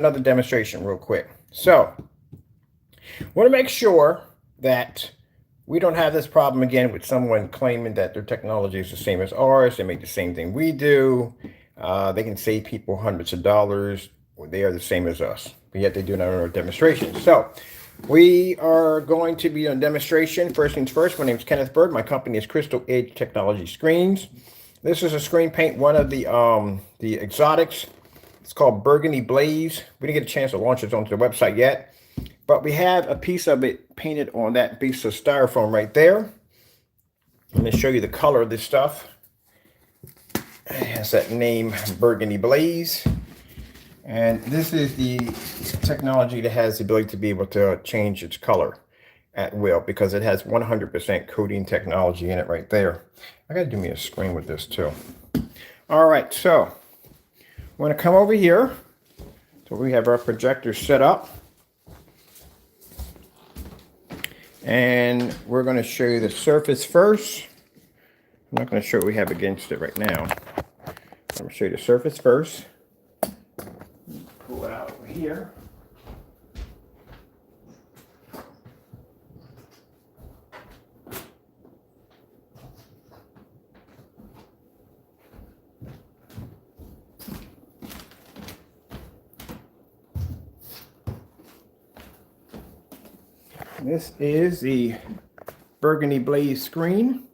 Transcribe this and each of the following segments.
another demonstration real quick. So, want to make sure that we don't have this problem again with someone claiming that their technology is the same as ours. They make the same thing we do. They can save people hundreds of dollars. They are the same as us, but yet they do not know our demonstration. So, we are going to be on demonstration. First things first, my name is Kenneth Bird. My company is Crystal Edge Technology Screens. This is a screen paint, one of the exotics. It's called Burgundy Blaze. We didn't get a chance to launch it onto the website yet, but we have a piece of it painted on that piece of styrofoam right there. Let me show you the color of this stuff. It has that name, Burgundy Blaze. And this is the technology that has the ability to be able to change its color at will because it has 100% coating technology in it right there. I gotta do me a screen with this too. All right, so we're gonna come over here. So we have our projector set up. And we're gonna show you the surface first. I'm not gonna show what we have against it right now. I'm gonna show you the surface first. Pull it out over here. This is the Burgundy Blaze screen.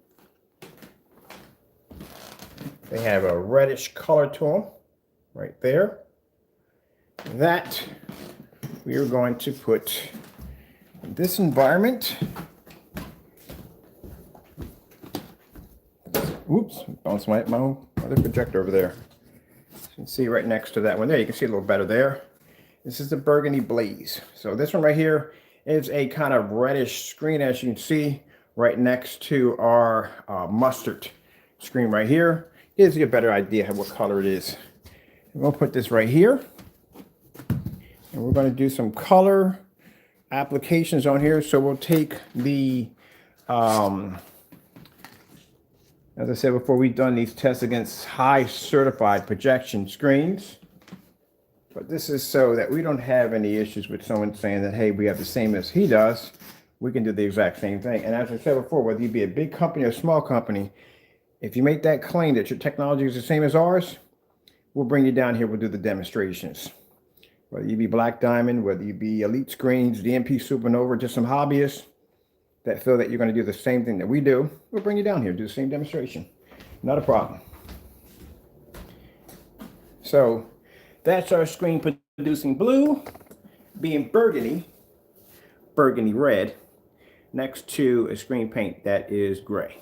They have a reddish color to them right there. That we are going to put in this environment. Oops, bounced my other projector over there. You can see right next to that one there. You can see a little better there. This is the Burgundy Blaze. So this one right here is a kind of reddish screen, as you can see, right next to our mustard screen right here. Gives you a better idea of what color it is. We'll put this right here. And we're going to do some color applications on here. So we'll take the, as I said before, we've done these tests against high certified projection screens. But this is so that we don't have any issues with someone saying that, hey, we have the same as he does. We can do the exact same thing. And as I said before, whether you be a big company or a small company, if you make that claim that your technology is the same as ours, we'll bring you down here. We'll do the demonstrations. Whether you be Black Diamond, whether you be Elite Screens, DMP Supernova, just some hobbyists that feel that you're going to do the same thing that we do, we'll bring you down here, do the same demonstration. Not a problem. So that's our screen producing blue, being burgundy red, next to a screen paint that is gray.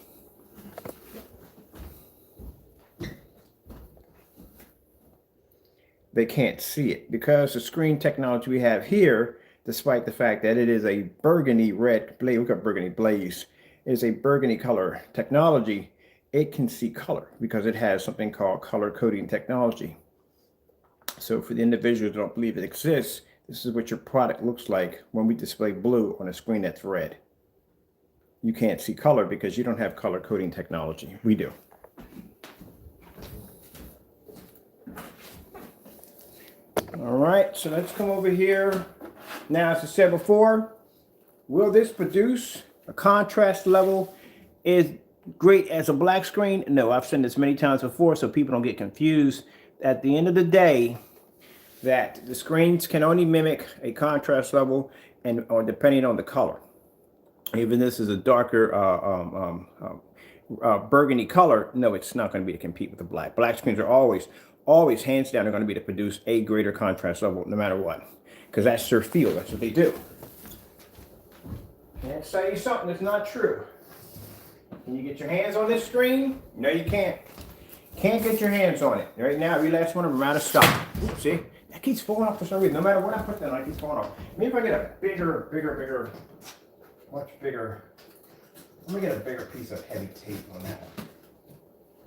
They can't see it because the screen technology we have here, despite the fact that it is a burgundy red blaze, look at Burgundy Blaze, is a burgundy color technology, it can see color because it has something called color coding technology. So for the individuals who don't believe it exists, this is what your product looks like when we display blue on a screen that's red. You can't see color because you don't have color coding technology. We do. All right, so let's come over here. Now, as I said before, will this produce a contrast level is great as a black screen? No, I've said this many times before so people don't get confused. At the end of the day, that the screens can only mimic a contrast level and or depending on the color. Even this is a darker burgundy color, no, it's not going to be to compete with the black. Black screens are always hands down are going to be to produce a greater contrast level no matter what, because that's their field. That's what they do. Can't say you something that's not true. Can you get your hands on this screen? No, you can't. Can't get your hands on it. Right now, every last one of them are out of stock. Oops, see? That keeps falling off for some reason. No matter what I put that on, it keeps falling off. Maybe if I get a bigger, much bigger. Let me get a bigger piece of heavy tape on that.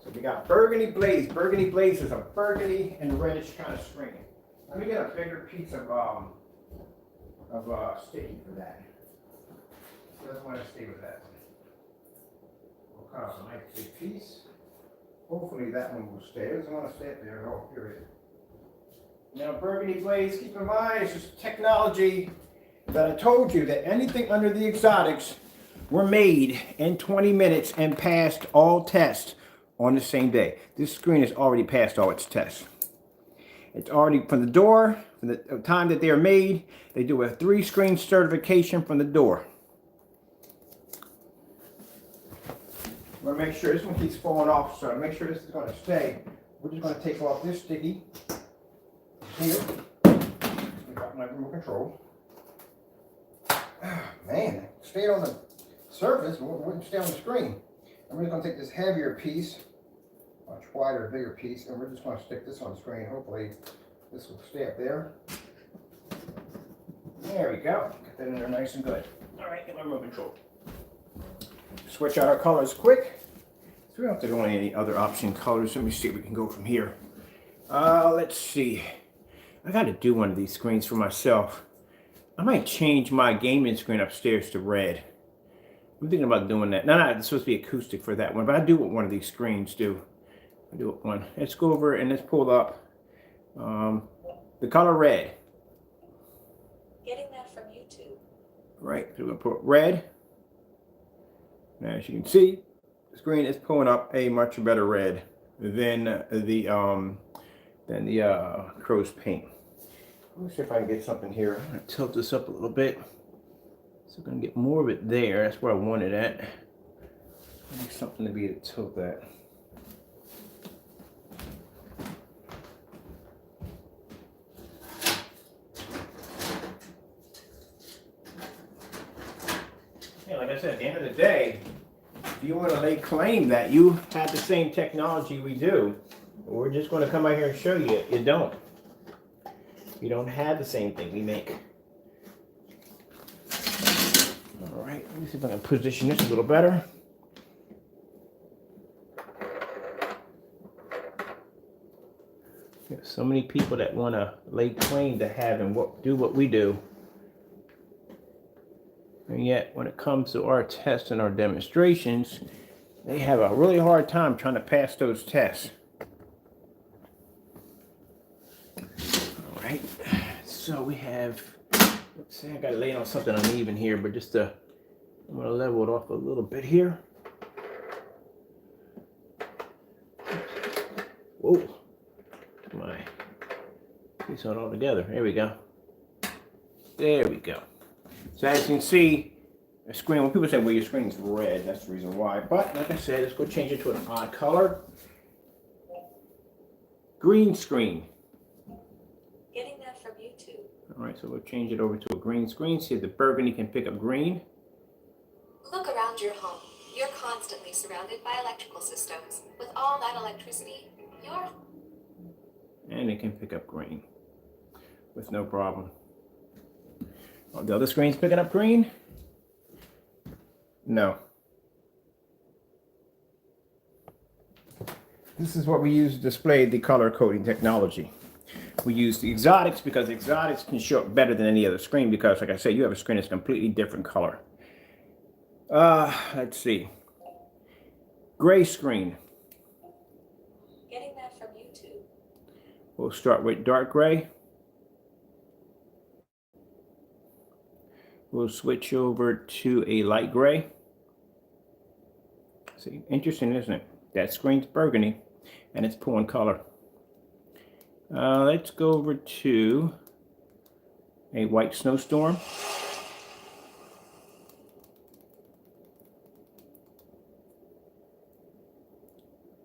So we got Burgundy Blaze. Burgundy Blaze is a burgundy and reddish kind of screen. Let me get a bigger piece of sticky for that. So that's why I stay with that. We'll cut off a nice big piece. Hopefully that one will stay. It doesn't want to stay up there at all, period. Now, Burgundy glaze, keep in mind, it's just technology that I told you that anything under the exotics were made in 20 minutes and passed all tests on the same day. This screen has already passed all its tests. It's already from the door, from the time that they're made, they do a 3-screen certification from the door. We're going to make sure this one keeps falling off, so to make sure this is going to stay, we're just going to take off this sticky here. We got my remote control. Man, it stayed on the surface, but wouldn't stay on the screen. And we're just going to take this heavier piece, much wider, bigger piece, and we're just going to stick this on the screen. Hopefully this will stay up there. There we go. Get that in there nice and good. All right, get my remote control. Switch out our colors quick. So we don't have to go on any other option colors. Let me see if we can go from here. Let's see. I got to do one of these screens for myself. I might change my gaming screen upstairs to red. I'm thinking about doing that. No, it's supposed to be acoustic for that one, but I do what one of these screens do. I do it one. Let's go over and let's pull up the color red. Getting that from YouTube. Right, so we're gonna put red. Now, as you can see, the screen is pulling up a much better red than the crow's paint. Let me see if I can get something here. I'm gonna tilt this up a little bit. So I'm gonna get more of it there. That's where I want it at. I need something to be able to tilt that. Yeah, like I said, at the end of the day, if you want to lay claim that you have the same technology we do, we're just going to come out here and show you you don't. You don't have the same thing we make. All right, let me see if I can position this a little better. There's so many people that want to lay claim to have and do what we do. And yet, when it comes to our tests and our demonstrations, they have a really hard time trying to pass those tests. All right, so we have, let's see, I got to lay on something uneven here, but just I'm going to level it off a little bit here. Whoa, my piece on all together. There we go. There we go. So as you can see, the screen, when people say, well, your screen's red, that's the reason why. But like I said, let's go change it to an odd color. Green screen. Getting that from YouTube. All right, so we'll change it over to a green screen. See if the burgundy can pick up green. Look around your home. You're constantly surrounded by electrical systems. With all that electricity, you're... And it can pick up green with no problem. Oh, the other screen's picking up green? No. This is what we use to display the color coding technology. We use the exotics because the exotics can show up better than any other screen because, like I said, you have a screen that's completely different color. Let's see. Gray screen. Getting that from YouTube. We'll start with dark gray. We'll switch over to a light gray. See, interesting, isn't it? That screen's burgundy and it's pulling color. Let's go over to a white snowstorm.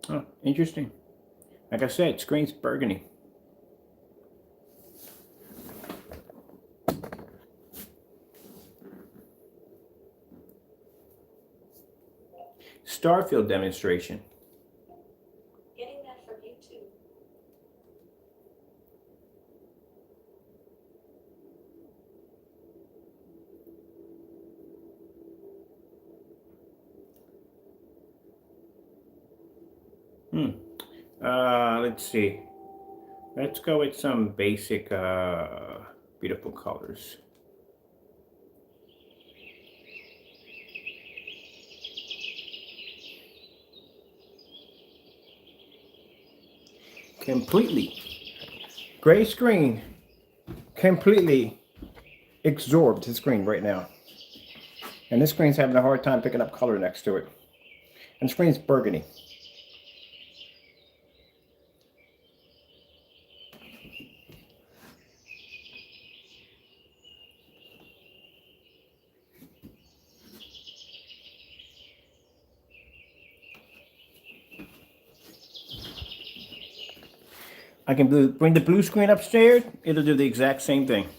Oh, interesting. Like I said, screen's burgundy. Starfield demonstration. Getting that from YouTube. Let's see. Let's go with some basic, beautiful colors. Completely Gray screen completely absorbed the screen right now. And this screen's having a hard time picking up color next to it. And the screen's burgundy. I can bring the blue screen upstairs. It'll do the exact same thing.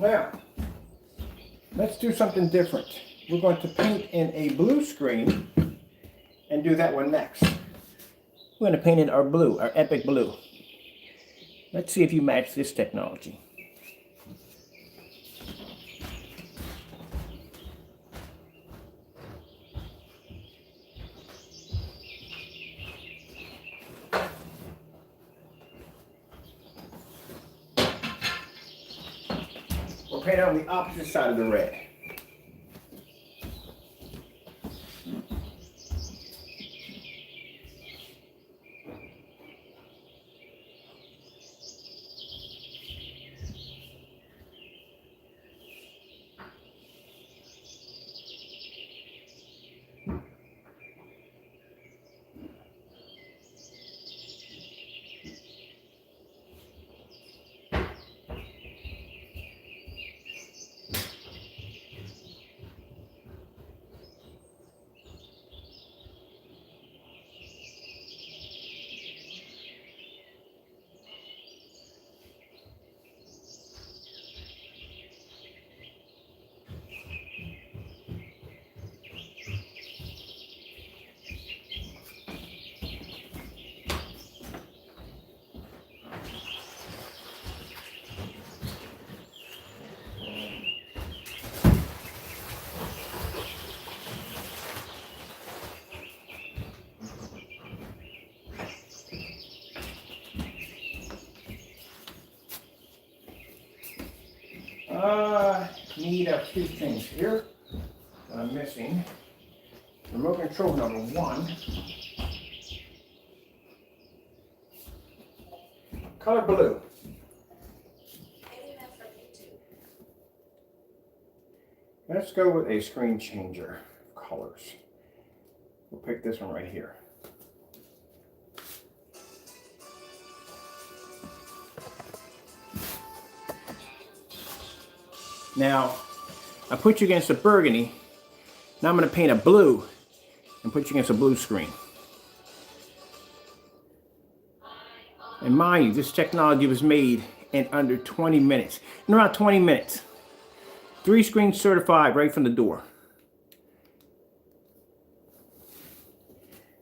Now, let's do something different. We're going to paint in a blue screen and do that one next. We're going to paint in our blue, our Epic Blue. Let's see if you match this technology. We'll paint on the opposite side of the red. Need a few things here that I'm missing. Remote control number 1. Color blue. Let's go with a screen changer of colors. We'll pick this one right here. Now, I put you against a burgundy. Now I'm going to paint a blue and put you against a blue screen. And mind you, this technology was made in under 20 minutes. In around 20 minutes. 3 screens certified right from the door.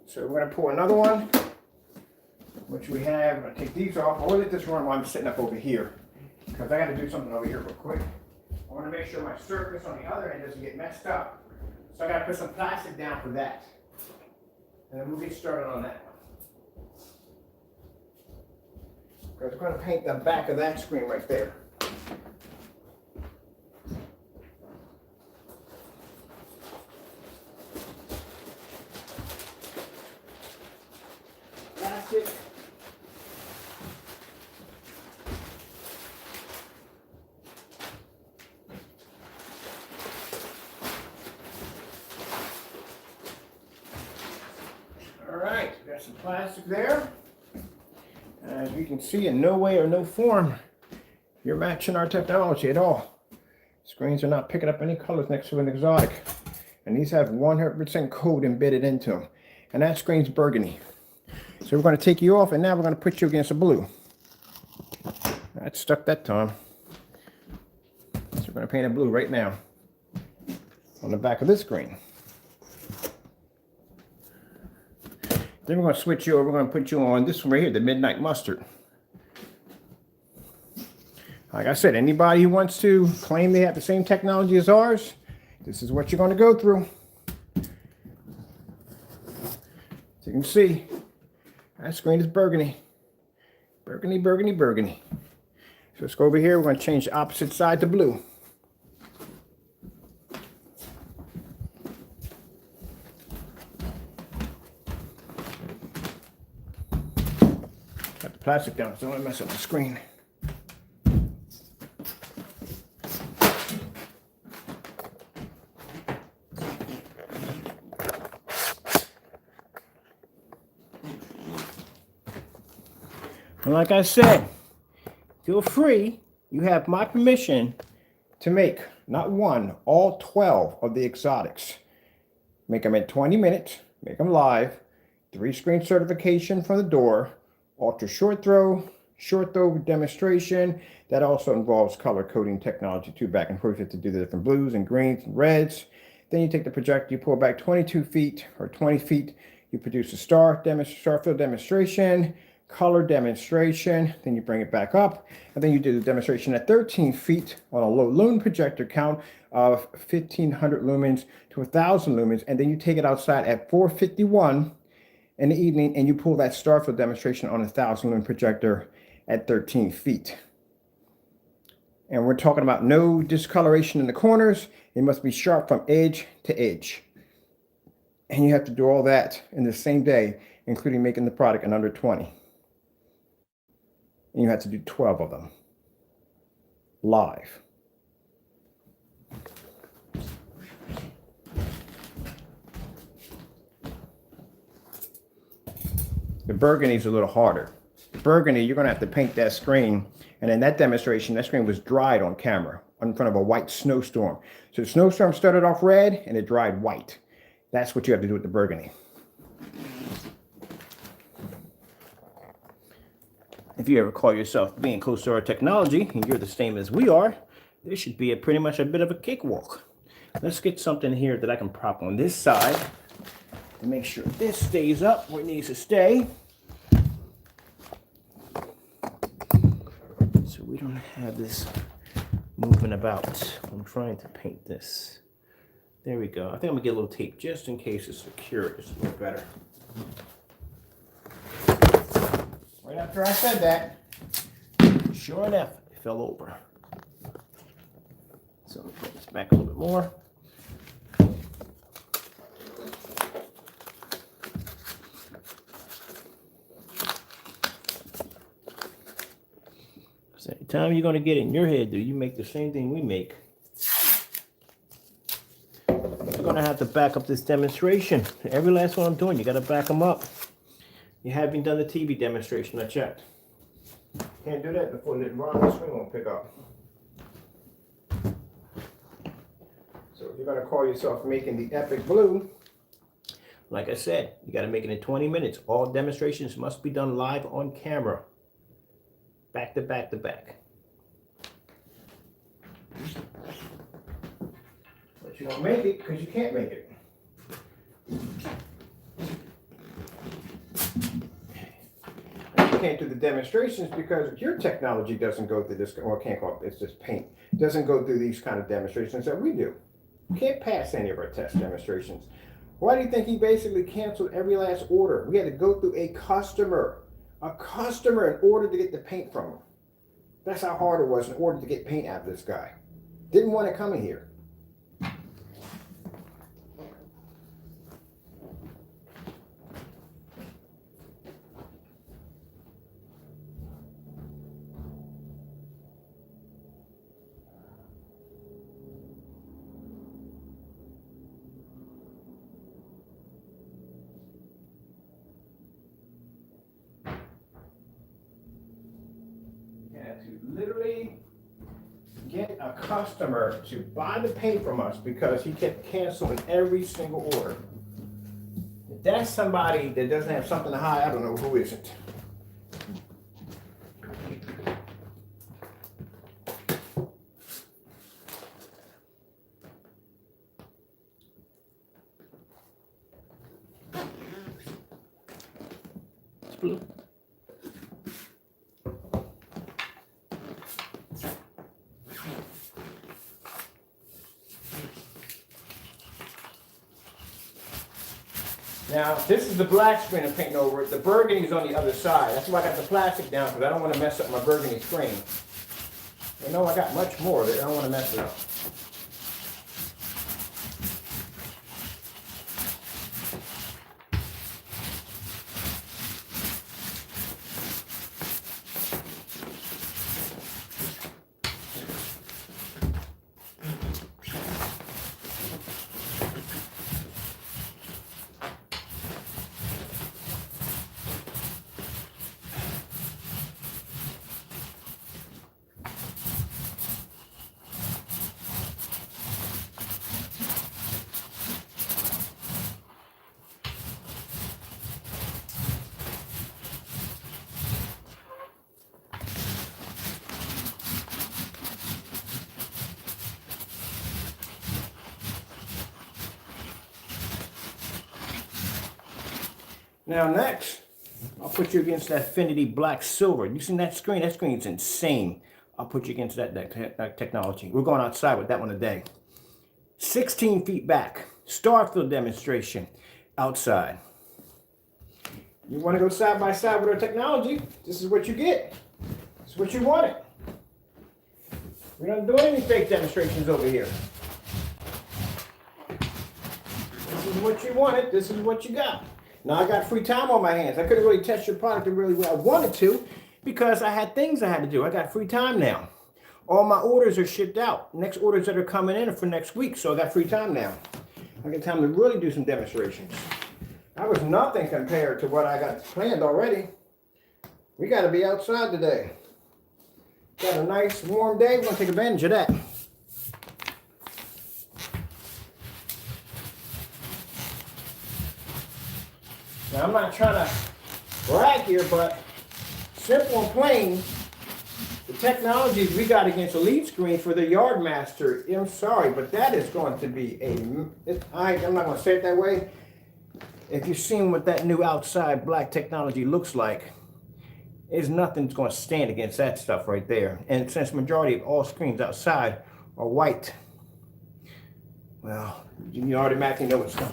So we're going to pour another one, which we have. I'm going to take these off. I'll let this run while I'm sitting up over here, because I got to do something over here real quick. I want to make sure my surface on the other end doesn't get messed up. So I got to put some plastic down for that. And then we'll get started on that one. Because we're going to paint the back of that screen right there. Plastic. All right, got some plastic there. As you can see, in no way or no form, you're matching our technology at all. Screens are not picking up any colors next to an Exotic. And these have 100% code embedded into them. And that screen's burgundy. So we're going to take you off, and now we're going to put you against a blue. That stuck that time. So we're going to paint a blue right now on the back of this screen. Then we're going to switch you over. We're going to put you on this one right here, the Midnight Mustard. Like I said, anybody who wants to claim they have the same technology as ours, this is what you're going to go through. As you can see, that screen is burgundy. Burgundy, burgundy, burgundy. So let's go over here. We're going to change the opposite side to blue. Got the plastic down, so don't mess up the screen. And like I said, feel free. You have my permission to make not one, all 12 of the Exotics. Make them in 20 minutes. Make them live. 3 screen certification from the door. Ultra short throw demonstration. That also involves color coding technology too. Back and forth, you have to do the different blues and greens and reds. Then you take the projector, you pull back 22 feet or 20 feet. You produce a star field demonstration. Color demonstration, then you bring it back up, and then you do the demonstration at 13 feet on a low lumen projector count of 1500 lumens to 1000 lumens, and then you take it outside at 4:51 in the evening, and you pull that star field demonstration on a 1000 lumen projector at 13 feet. And we're talking about no discoloration in the corners. It must be sharp from edge to edge. And you have to do all that in the same day, including making the product in under 20. And you have to do 12 of them live. The burgundy is a little harder. The burgundy, you're going to have to paint that screen. And in that demonstration, that screen was dried on camera in front of a white snowstorm. So the snowstorm started off red and it dried white. That's what you have to do with the burgundy. If you ever call yourself being close to our technology and you're the same as we are, this should be pretty much a bit of a cakewalk. Let's get something here that I can prop on this side to make sure this stays up where it needs to stay. So we don't have this moving about. I'm trying to paint this. There we go. I think I'm gonna get a little tape just in case it's secure. It's a little better. Right after I said that, sure enough, it fell over. So let me put this back a little bit more. So anytime you're going to get in your head, do you make the same thing we make? You're going to have to back up this demonstration. Every last one I'm doing, you got to back them up. You haven't done the TV demonstration, I checked. Can't do that before the screen won't pick up. So if you're going to call yourself making the Epic Blue, like I said, you got to make it in 20 minutes. All demonstrations must be done live on camera. back to back to back. But you don't make it because you can't make it. And you can't do the demonstrations because your technology doesn't go through this, well, I can't call it, it's just paint. It doesn't go through these kind of demonstrations that we do. We can't pass any of our test demonstrations. Why do you think he basically canceled every last order? We had to go through a customer in order to get the paint from him. That's how hard it was in order to get paint out of this guy. Didn't want to come in here. To literally get a customer to buy the paint from us because he kept canceling every single order. If that's somebody that doesn't have something to hide, I don't know who isn't. It's blue. Now, this is the black screen I'm painting over it. The burgundy is on the other side. That's why I got the plastic down, because I don't want to mess up my burgundy screen. I know I got much more of it. I don't want to mess it up. Now next, I'll put you against that Affinity Black Silver. You seen that screen? That screen is insane. I'll put you against that technology. We're going outside with that one today. 16 feet back, Starfield demonstration outside. You want to go side by side with our technology? This is what you get. This is what you wanted. We're not doing any fake demonstrations over here. This is what you wanted. This is what you got. Now I got free time on my hands. I couldn't really test your product really well. I wanted to because I had things I had to do. I got free time now. All my orders are shipped out. Next orders that are coming in are for next week, so I got free time now. I got time to really do some demonstrations. That was nothing compared to what I got planned already. We got to be outside today. Got a nice warm day. We're going to take advantage of that. Now, I'm not trying to brag here, but simple and plain, the technologies we got against a lead screen for the Yardmaster, I'm sorry, but that is going to be I'm not going to say it that way. If you've seen what that new outside black technology looks like, there's nothing going to stand against that stuff right there. And since majority of all screens outside are white, well, you automatically know what's coming.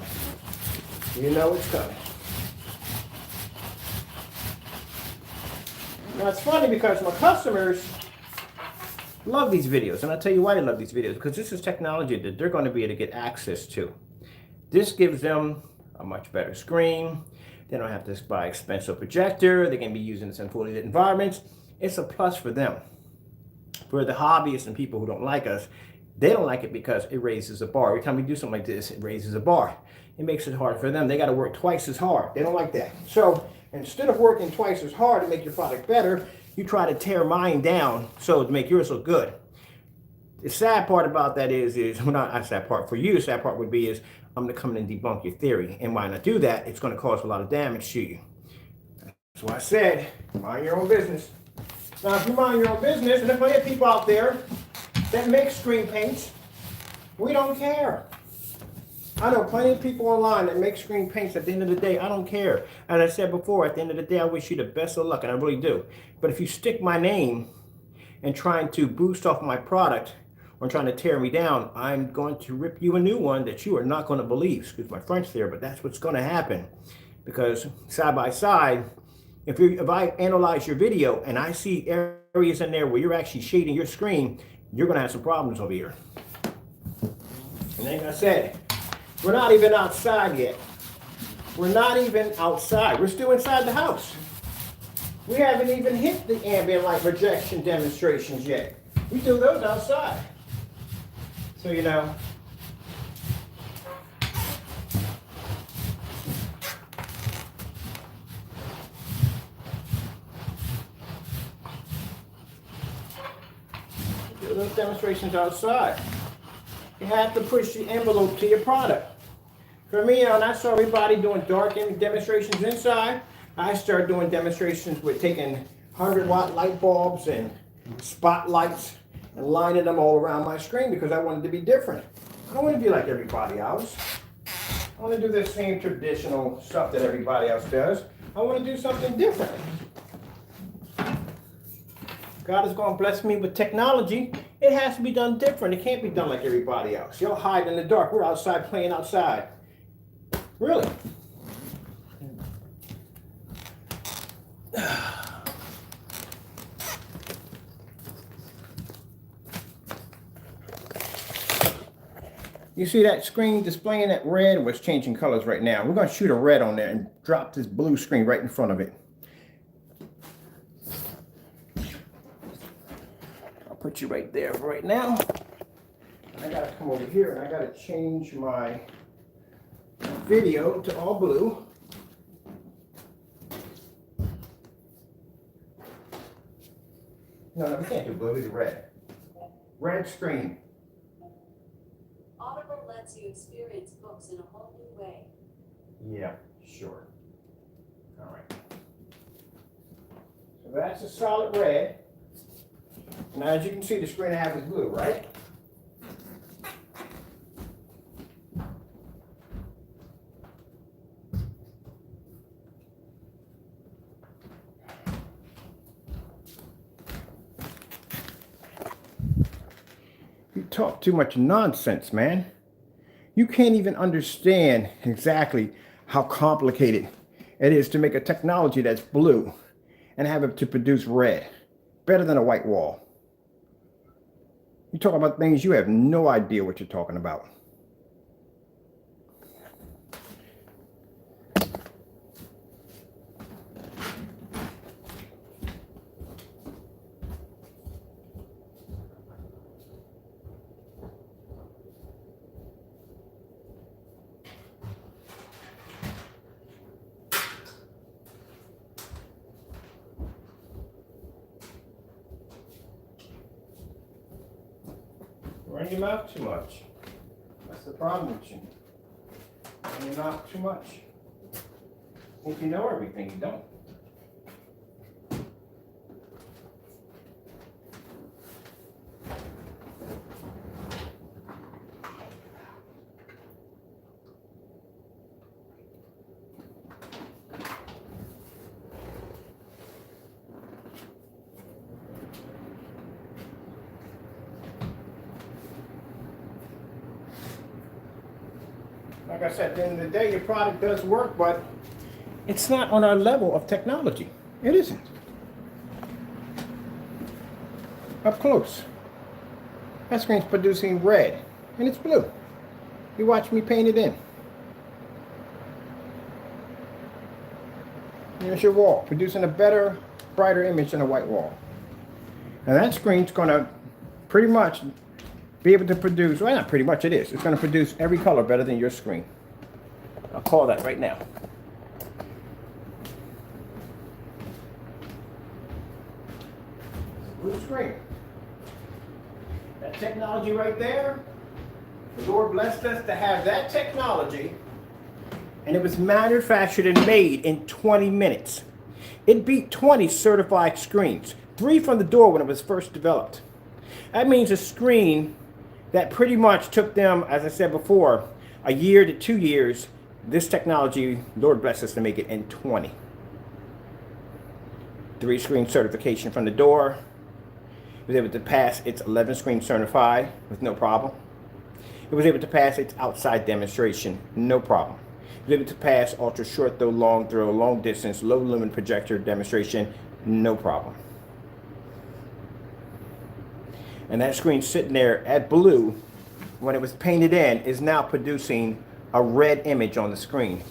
You know it's coming. Now it's funny because my customers love these videos, and I'll tell you why they love these videos, because this is technology that they're going to be able to get access to. This gives them a much better screen. They don't have to buy expensive projector. They can be using this in fully lit environments. It's a plus for them. For the hobbyists and people who don't like us, they don't like it because it raises the bar. Every time we do something like this, it raises the bar. It makes it hard for them. They got to work twice as hard. They don't like that. So instead of working twice as hard to make your product better, you try to tear mine down so to make yours look good. The sad part about that is well, not a sad part for you. The sad part would be is I'm going to come in and debunk your theory. And why not do that? It's going to cause a lot of damage to you. That's why I said, mind your own business. Now, if you mind your own business, and there's plenty of people out there that make screen paints, we don't care. I know plenty of people online that make screen paints. At the end of the day, I don't care. As I said before, at the end of the day, I wish you the best of luck, and I really do. But if you stick my name and trying to boost off my product or trying to tear me down, I'm going to rip you a new one that you are not going to believe. Excuse my French there, but that's what's going to happen. Because side by side, if I analyze your video and I see areas in there where you're actually shading your screen, you're going to have some problems over here. And like I said, we're not even outside yet. We're not even outside. We're still inside the house. We haven't even hit the ambient light projection demonstrations yet. We do those outside. So, you know. Do those demonstrations outside. You have to push the envelope to your product. For me, when I saw everybody doing dark demonstrations inside, I started doing demonstrations with taking 100-watt light bulbs and spotlights and lining them all around my screen because I wanted to be different. I don't want to be like everybody else. I want to do the same traditional stuff that everybody else does. I want to do something different. God is going to bless me with technology. It has to be done different. It can't be done like everybody else. Y'all hide in the dark. We're outside playing outside. Really? You see that screen displaying that red? Was changing colors right now. We're going to shoot a red on there and drop this blue screen right in front of it. I'll put you right there for right now. I got to come over here and I got to change my video to all blue. No, we can't do blue. It's red. Red screen. Audible lets you experience books in a whole new way. Yeah, sure. All right. So that's a solid red. Now, as you can see, the screen I have is blue, right? You talk too much nonsense, man. You can't even understand exactly how complicated it is to make a technology that's blue and have it to produce red. Better than a white wall. You talk about things you have no idea what you're talking about. Run your mouth too much. That's the problem with you. Run your mouth too much. Think you know everything, you don't. Like I said, at the end of the day, your product does work, but it's not on our level of technology. It isn't. Up close. That screen's producing red, and it's blue. You watch me paint it in. Here's your wall, producing a better, brighter image than a white wall. Now that screen's going to pretty much be able to produce, well, not pretty much, it is. It's going to produce every color better than your screen. I'll call that right now. Blue screen. That technology right there, the Lord blessed us to have that technology, and it was manufactured and made in 20 minutes. It beat 20 certified screens, 3 from the door when it was first developed. That means a screen that pretty much took them, as I said before, a year to 2 years. This technology, Lord bless us, to make it in 20. 3 screen certification from the door. It was able to pass its 11 screen certified with no problem. It was able to pass its outside demonstration, no problem. It was able to pass ultra short throw, long distance, low lumen projector demonstration, no problem. And that screen sitting there at blue, when it was painted in, is now producing a red image on the screen,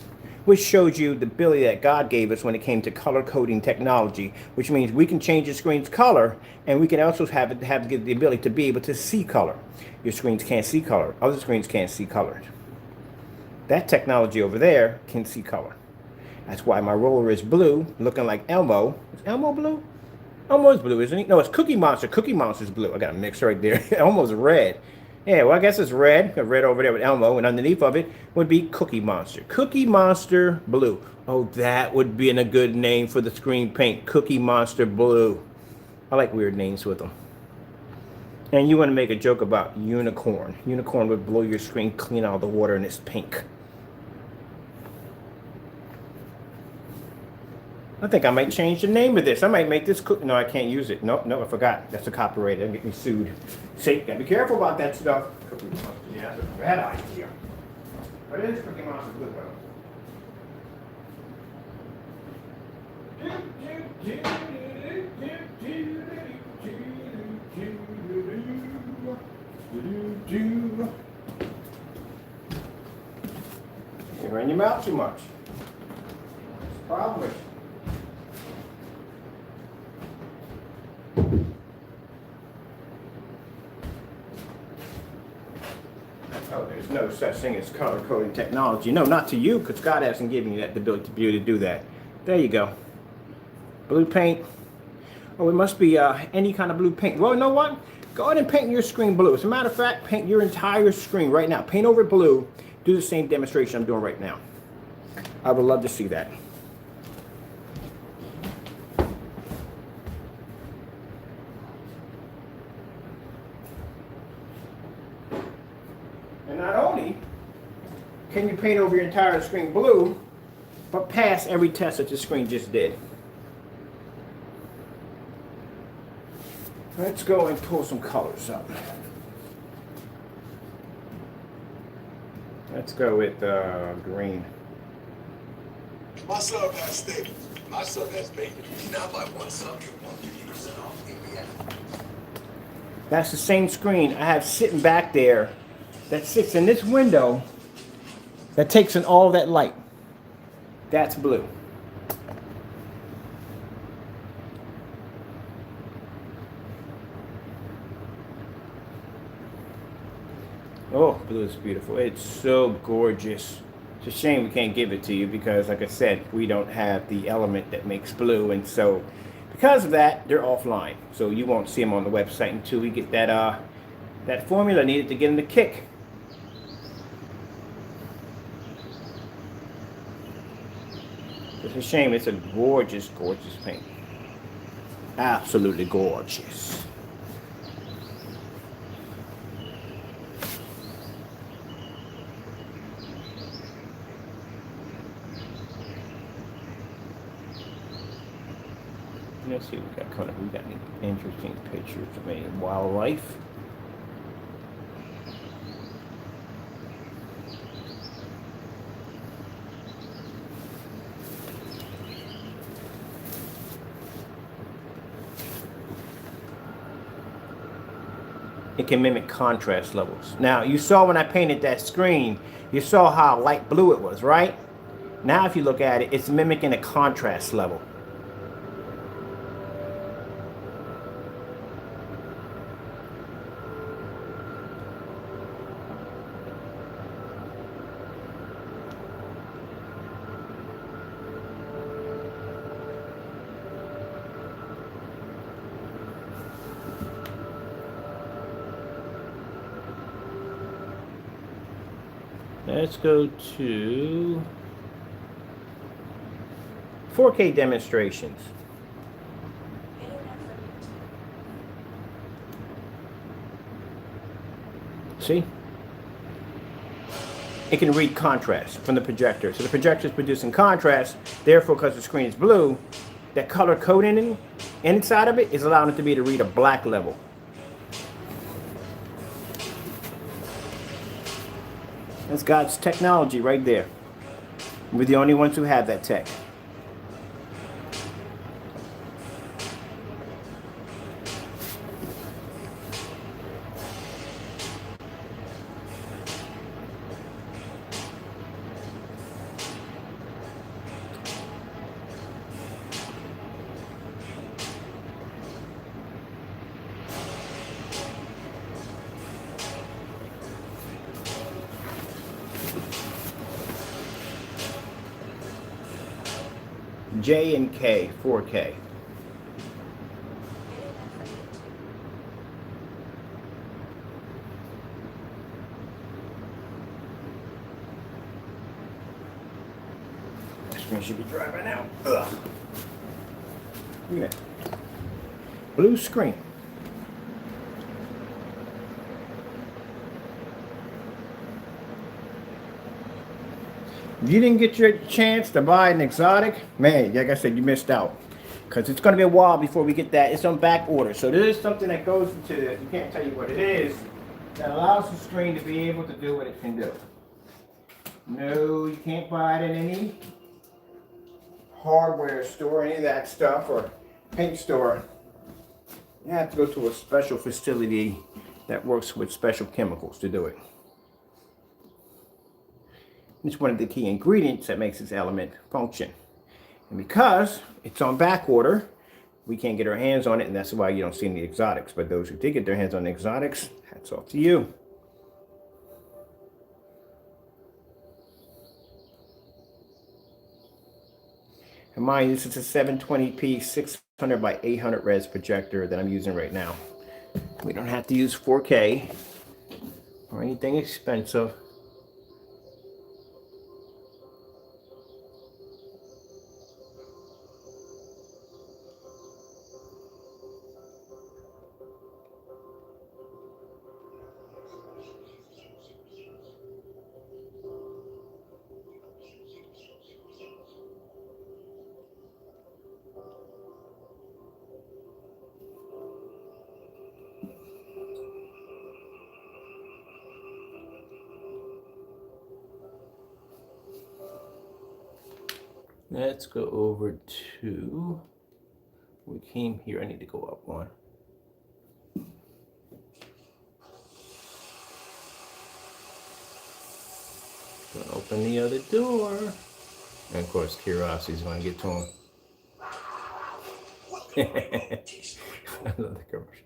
which shows you the ability that God gave us when it came to color coding technology, which means we can change the screen's color, and we can also have the ability to be able to see color. Your screens can't see color. Other screens can't see color. That technology over there can see color. That's why my roller is blue, looking like Elmo. Is Elmo blue? Elmo's blue, isn't he? No, it's Cookie Monster. Cookie Monster's blue. I got a mix right there. Elmo's red. Yeah, well, I guess it's red. Got red over there with Elmo, and underneath of it would be Cookie Monster. Cookie Monster Blue. Oh, that would be a good name for the screen paint. Cookie Monster Blue. I like weird names with them. And you want to make a joke about unicorn. Unicorn would blow your screen clean out of the water, and it's pink. I think I might change the name of this. I might make this No, I can't use it. No, I forgot. That's a copyright. That'll get me sued. See, gotta be careful about that stuff. Cookie Monster. Yeah, that's a bad idea. But it is Cookie Monster Blue, You run your mouth too much. That's the problem with it. Oh, there's no such thing as color coding technology. No, not to you, because God hasn't given you that ability to do that. There you go. Blue paint. Oh, it must be any kind of blue paint. Well, you know what? Go ahead and paint your screen blue. As a matter of fact, paint your entire screen right now. Paint over blue. Do the same demonstration I'm doing right now. I would love to see that. And not only can you paint over your entire screen blue, but pass every test that the screen just did. Let's go and pull some colors up. Let's go with green. My sub has steak. My sub has bacon. Now buy one sub, get 150% off ABS. That's the same screen I have sitting back there that sits in this window that takes in all that light. That's blue. Oh, blue is beautiful. It's so gorgeous. It's a shame we can't give it to you because, like I said, we don't have the element that makes blue, and so because of that, they're offline. So you won't see them on the website until we get that that formula needed to get them to kick. It's a shame. It's a gorgeous, gorgeous paint. Absolutely gorgeous. Let's see what we got coming up. We got any interesting pictures of any wildlife. It can mimic contrast levels. Now, you saw when I painted that screen, you saw how light blue it was, right? Now, if you look at it, it's mimicking a contrast level. Let's go to 4K demonstrations. See? It can read contrast from the projector. So the projector is producing contrast. Therefore, because the screen is blue, that color coding inside of it is allowing it to be to read a black level. That's God's technology right there. We're the only ones who have that tech. J and K, 4K. This screen should be dry by now. Ugh. Look at that. Blue screen. If you didn't get your chance to buy an Exotic, man, like I said, you missed out. Because it's going to be a while before we get that. It's on back order. So there is something that goes into this. You can't tell you what it is. That allows the screen to be able to do what it can do. No, you can't buy it in any hardware store, any of that stuff, or paint store. You have to go to a special facility that works with special chemicals to do it. It's one of the key ingredients that makes this element function. And because it's on back order, we can't get our hands on it, and that's why you don't see any Exotics. But those who did get their hands on the Exotics, hats off to you. And mind you, this is a 720p 600 by 800 res projector that I'm using right now. We don't have to use 4K or anything expensive. Let's go over to, we came here, I need to go up one. Gonna open the other door. And of course, curiosity's gonna get to him. I love the commercial.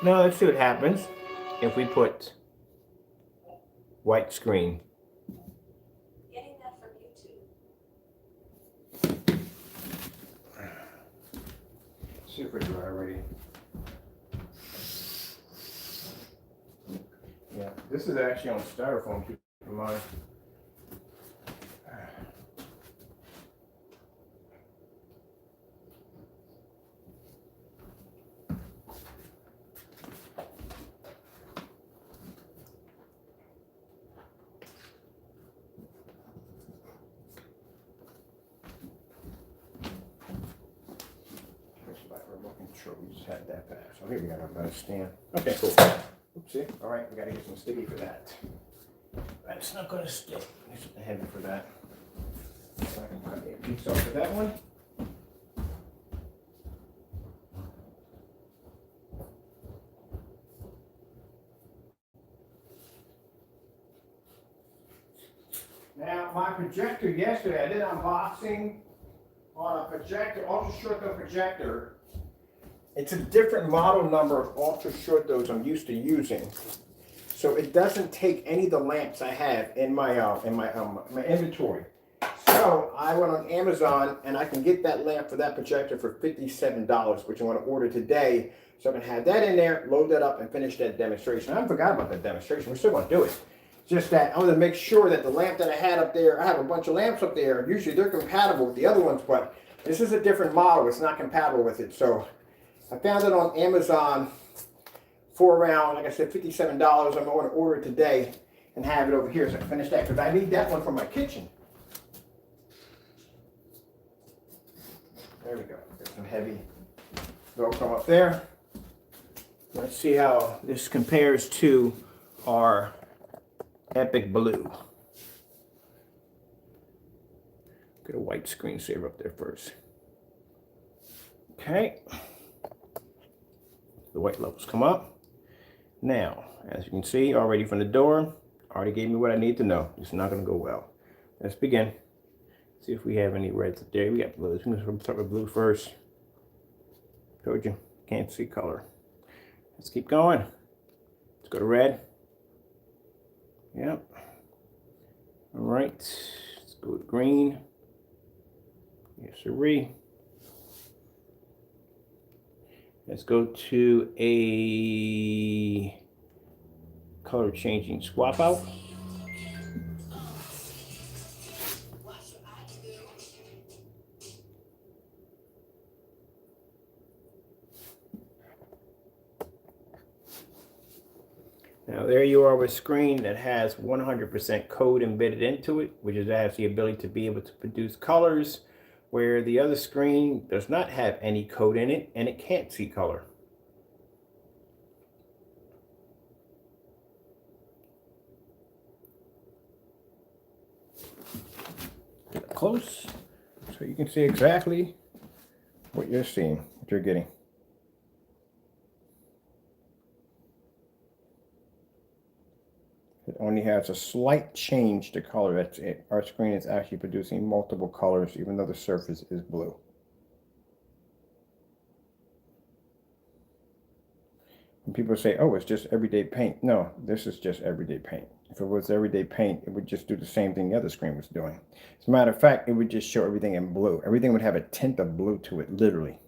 Now let's see what happens if we put white screen. Getting that from YouTube. Super dry already. Yeah, this is actually on styrofoam, keep in mind. Sure, we just had that back. So here we got our better stand. Okay, cool. Oopsie. All right, we got to get some sticky for that. That's not going to stick. It's heavy for that. So I can cut a piece off of that one. Now, my projector yesterday, I did an unboxing on a projector, ultra short throw projector. It's a different model number of ultra short those I'm used to using. so it doesn't take any of the lamps I have in my my inventory. So I went on Amazon and I can get that lamp for that projector for $57, which I'm going to order today. So I can have that in there, load that up, and finish that demonstration. I forgot about that demonstration. We're still going to do it. Just that I want to make sure that the lamp that I had up there, I have a bunch of lamps up there. Usually they're compatible with the other ones, but this is a different model. It's not compatible with it. So I found it on Amazon for around, like I said, $57. I'm going to order it today and have it over here so I can finish that because I need that one for my kitchen. There we go. There's some heavy Velcro up there. Let's see how this compares to our Epic Blue. Get a white screensaver up there first. Okay. The white levels come up. Now, as you can see already from the door, already gave me what I need to know. It's not going to go well. Let's begin. See if we have any reds up there. We got blue. Let's start with blue first. Told you, can't see color. Let's keep going. Let's go to red. Yep. All right. Let's go with green. Yes, sirree. Let's go to a color changing swap out. Now there you are with a screen that has 100% code embedded into it, which has the ability to be able to produce colors, where the other screen does not have any code in it and it can't see color. Get up close so you can see exactly what you're seeing, what you're getting. It only has a slight change to color. That's it. Our screen is actually producing multiple colors, even though the surface is blue. When people say, oh, it's just everyday paint. No, this is just everyday paint. If it was everyday paint, it would just do the same thing the other screen was doing. As a matter of fact, it would just show everything in blue. Everything would have a tint of blue to it, literally.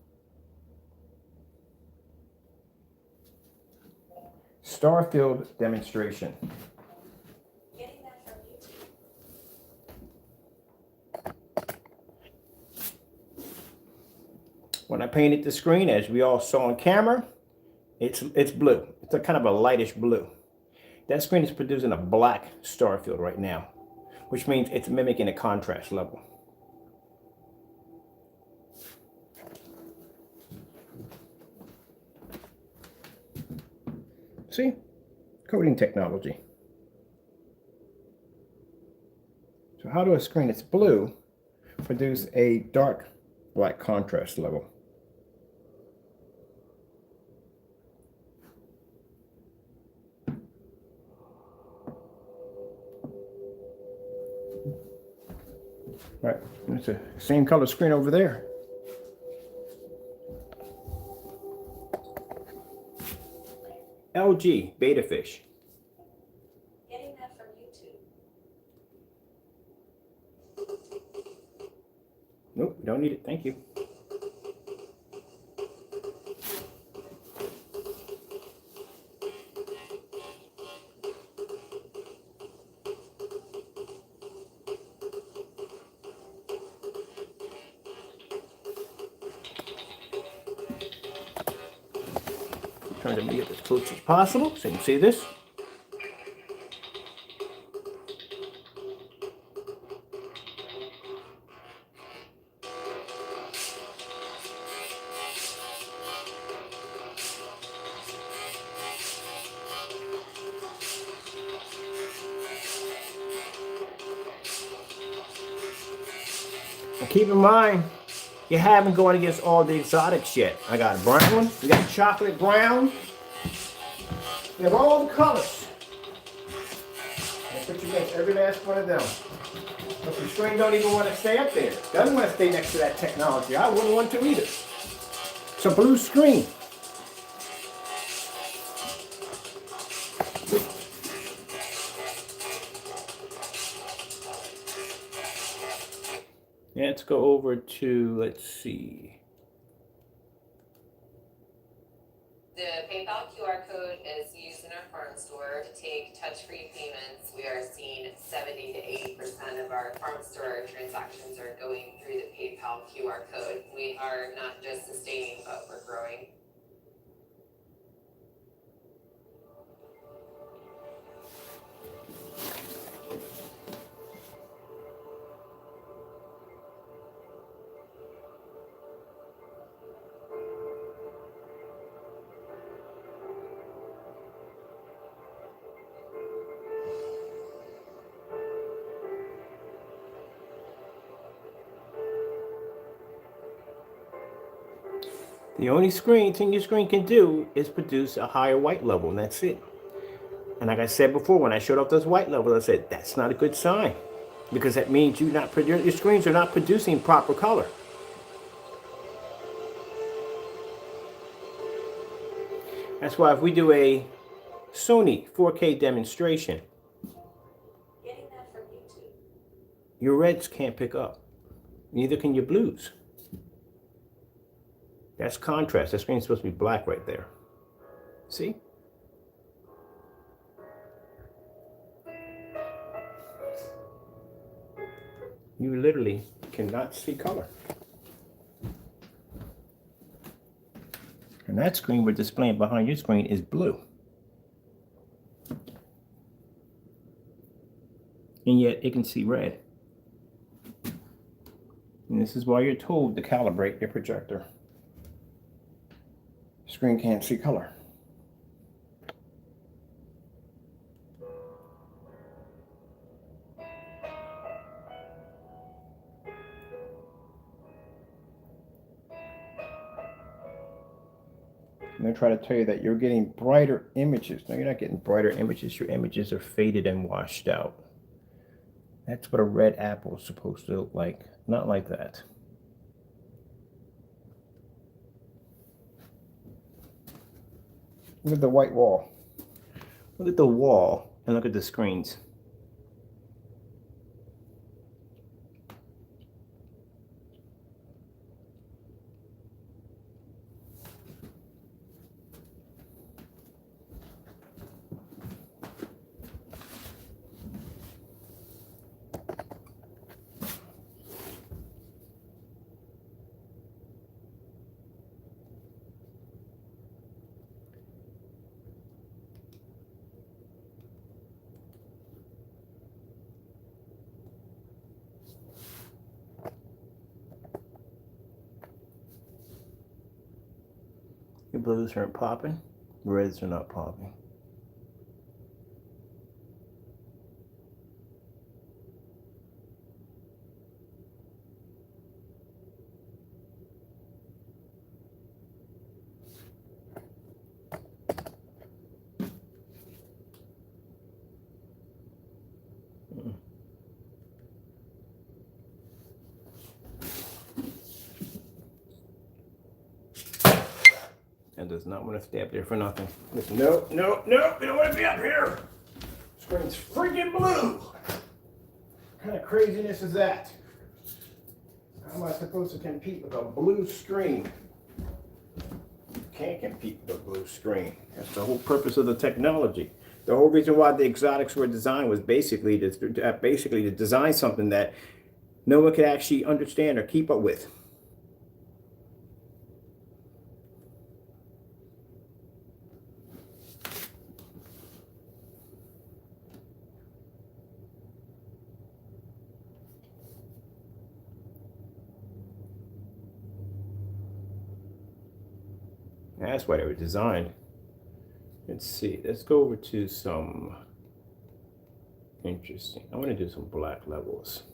Starfield demonstration. When I painted the screen, as we all saw on camera, it's blue. It's a kind of a lightish blue. That screen is producing a black star field right now, which means it's mimicking a contrast level. See? Coding technology. So how does a screen that's blue produce a dark black contrast level? Right, it's the same color screen over there. LG Beta Fish. Getting that from YouTube. Nope, we don't need it. Thank you. Trying to make it as close as possible so you can see this. And keep in mind, you haven't gone against all the exotics yet. I got a brown, we got chocolate brown. We have all the colors. That's what you get, every last one of them. But the screen don't even want to stay up there. Doesn't want to stay next to that technology. I wouldn't want to either. It's a blue screen. let's go over to, let's see. The PayPal QR code is used in our farm store to take touch-free payments. We are seeing 70 to 80% of our farm store transactions are going through the PayPal QR code. We are not just sustaining, but we're growing. The only thing your screen can do is produce a higher white level, and that's it. And like I said before, when I showed off those white levels, I said that's not a good sign, because that means your screens are not producing proper color. That's why if we do a Sony 4K demonstration, Getting that from YouTube. your reds can't pick up. Neither can your blues. That's contrast. That screen's supposed to be black right there. See? You literally cannot see color. And that screen we're displaying behind your screen is blue. And yet it can see red. And this is why you're told to calibrate your projector. Screen can't see color. And they try to tell you that you're getting brighter images. No, you're not getting brighter images. Your images are faded and washed out. That's what a red apple is supposed to look like. Not like that. Look at the white wall. Look at the wall and look at the screens. Your blues aren't popping, reds are not popping. That does not want to stay up there for nothing. Listen, no, no, no, we don't want to be up here. Screen's freaking blue. What kind of craziness is that? How am I supposed to compete with a blue screen? Can't compete with a blue screen. That's the whole purpose of the technology. The whole reason why the exotics were designed was basically to design something that no one could actually understand or keep up with. That's why they were designed. Let's see. Let's go over to some interesting. I want to do some black levels.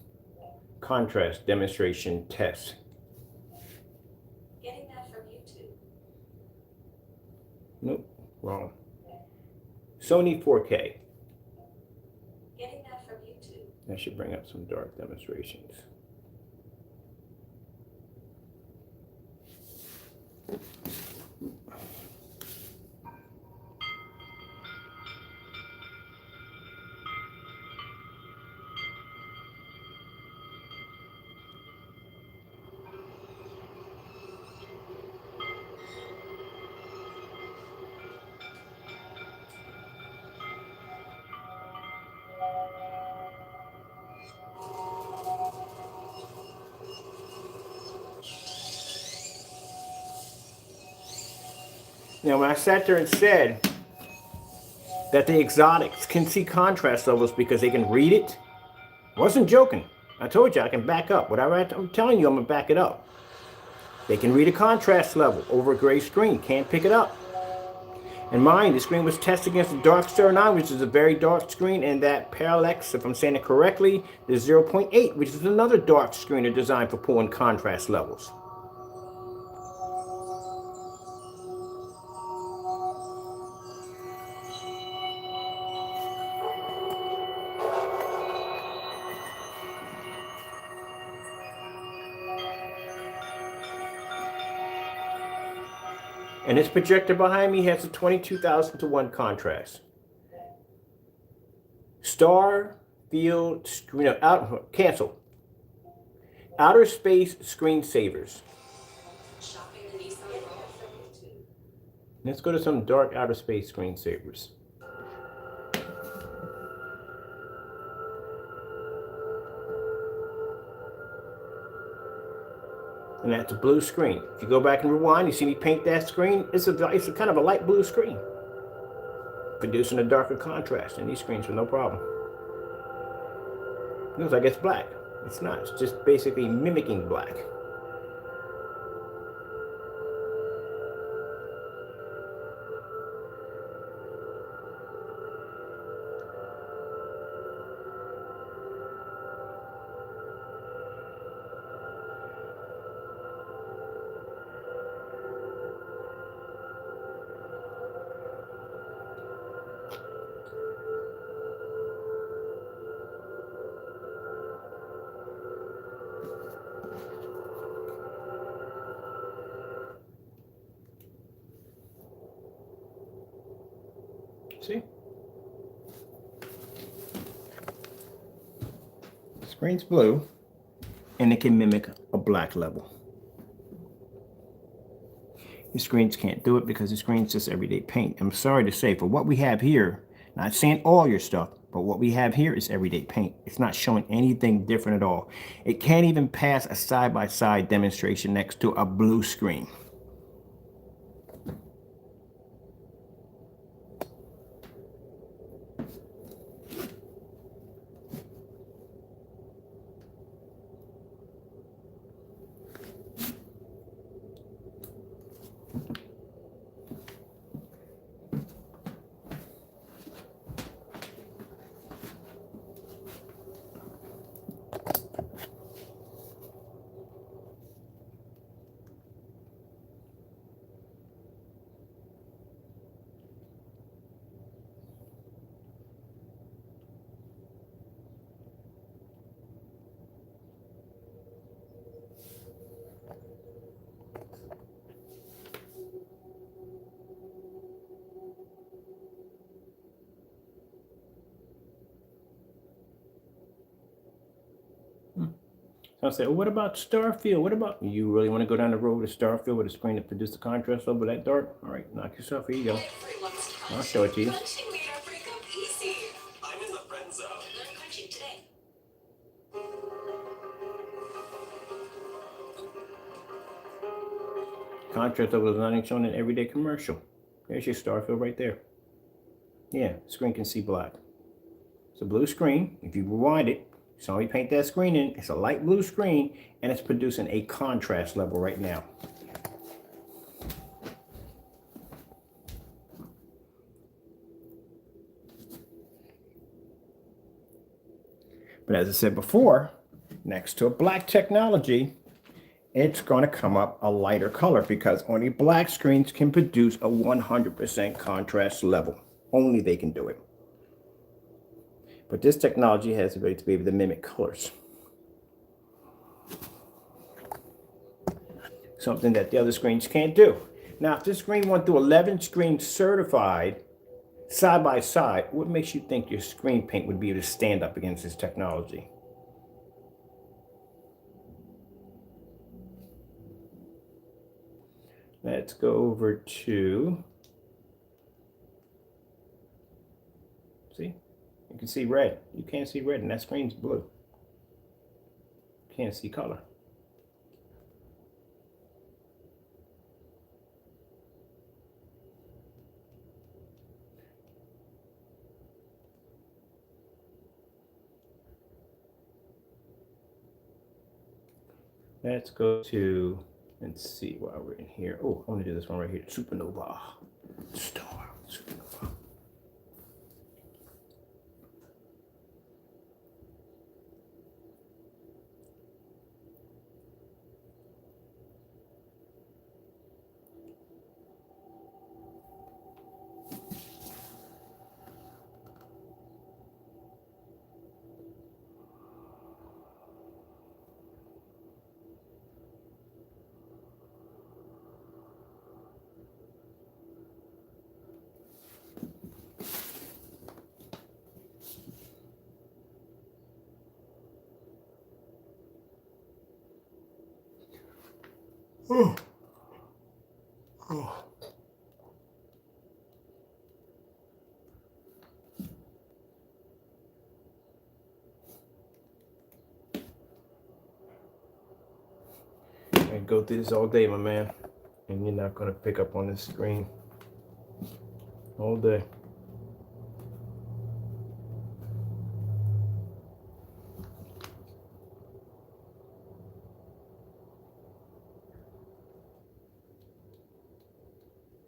Contrast demonstration test. Getting that from YouTube. Nope, wrong. Sony 4K. Getting that from YouTube. That should bring up some dark demonstrations. Now, when I sat there and said that the exotics can see contrast levels because they can read it, I wasn't joking. I told you I can back up. Whatever I'm telling you, I'm going to back it up. They can read a contrast level over a gray screen. Can't pick it up. And mind, the screen was tested against the Dark Star 9, which is a very dark screen, and that Parallax, if I'm saying it correctly, is 0.8, which is another dark screener designed for pulling contrast levels. And this projector behind me has a 22,000 to 1 contrast. Star field screen cancel. Outer space screensavers. Shopping the Nissan Getting Roll. that from YouTube. Let's go to some dark outer space screensavers. And that's a blue screen. If you go back and rewind, you see me paint that screen. It's a kind of a light blue screen, producing a darker contrast in these screens with no problem. It looks like it's black. It's not. It's just basically mimicking black. See? Screen's blue, and it can mimic a black level. The screens can't do it because the screen's just everyday paint. I'm sorry to say, for what we have here, not saying all your stuff, but what we have here is everyday paint. It's not showing anything different at all. It can't even pass a side-by-side demonstration next to a blue screen. So I said, well, what about Starfield? What about, you really want to go down the road to Starfield with a screen that produces the contrast level that dark? All right, knock yourself, here you go. Everyone's I'll show it to you. Crunching made our breakup easy. I'm in the friend zone. Learn crunching today. Contrast level is not shown in everyday commercial. There's your Starfield right there. Yeah, screen can see black. It's a blue screen. If you rewind it, so we paint that screen in. It's a light blue screen, and it's producing a contrast level right now. But as I said before, next to a black technology, it's going to come up a lighter color because only black screens can produce a 100% contrast level. Only they can do it. But this technology has the ability to be able to mimic colors. Something that the other screens can't do. Now, if this screen went through 11 screens certified, side by side, what makes you think your screen paint would be able to stand up against this technology? Let's go over to, see? You can see red. You can't see red, and that screen's blue. Can't see color. Let's go to, let's see while we're in here. Oh, I'm gonna do this one right here. Supernova. Star. Supernova. Oh. Oh. I go through this all day, my man, and you're not gonna pick up on this screen all day.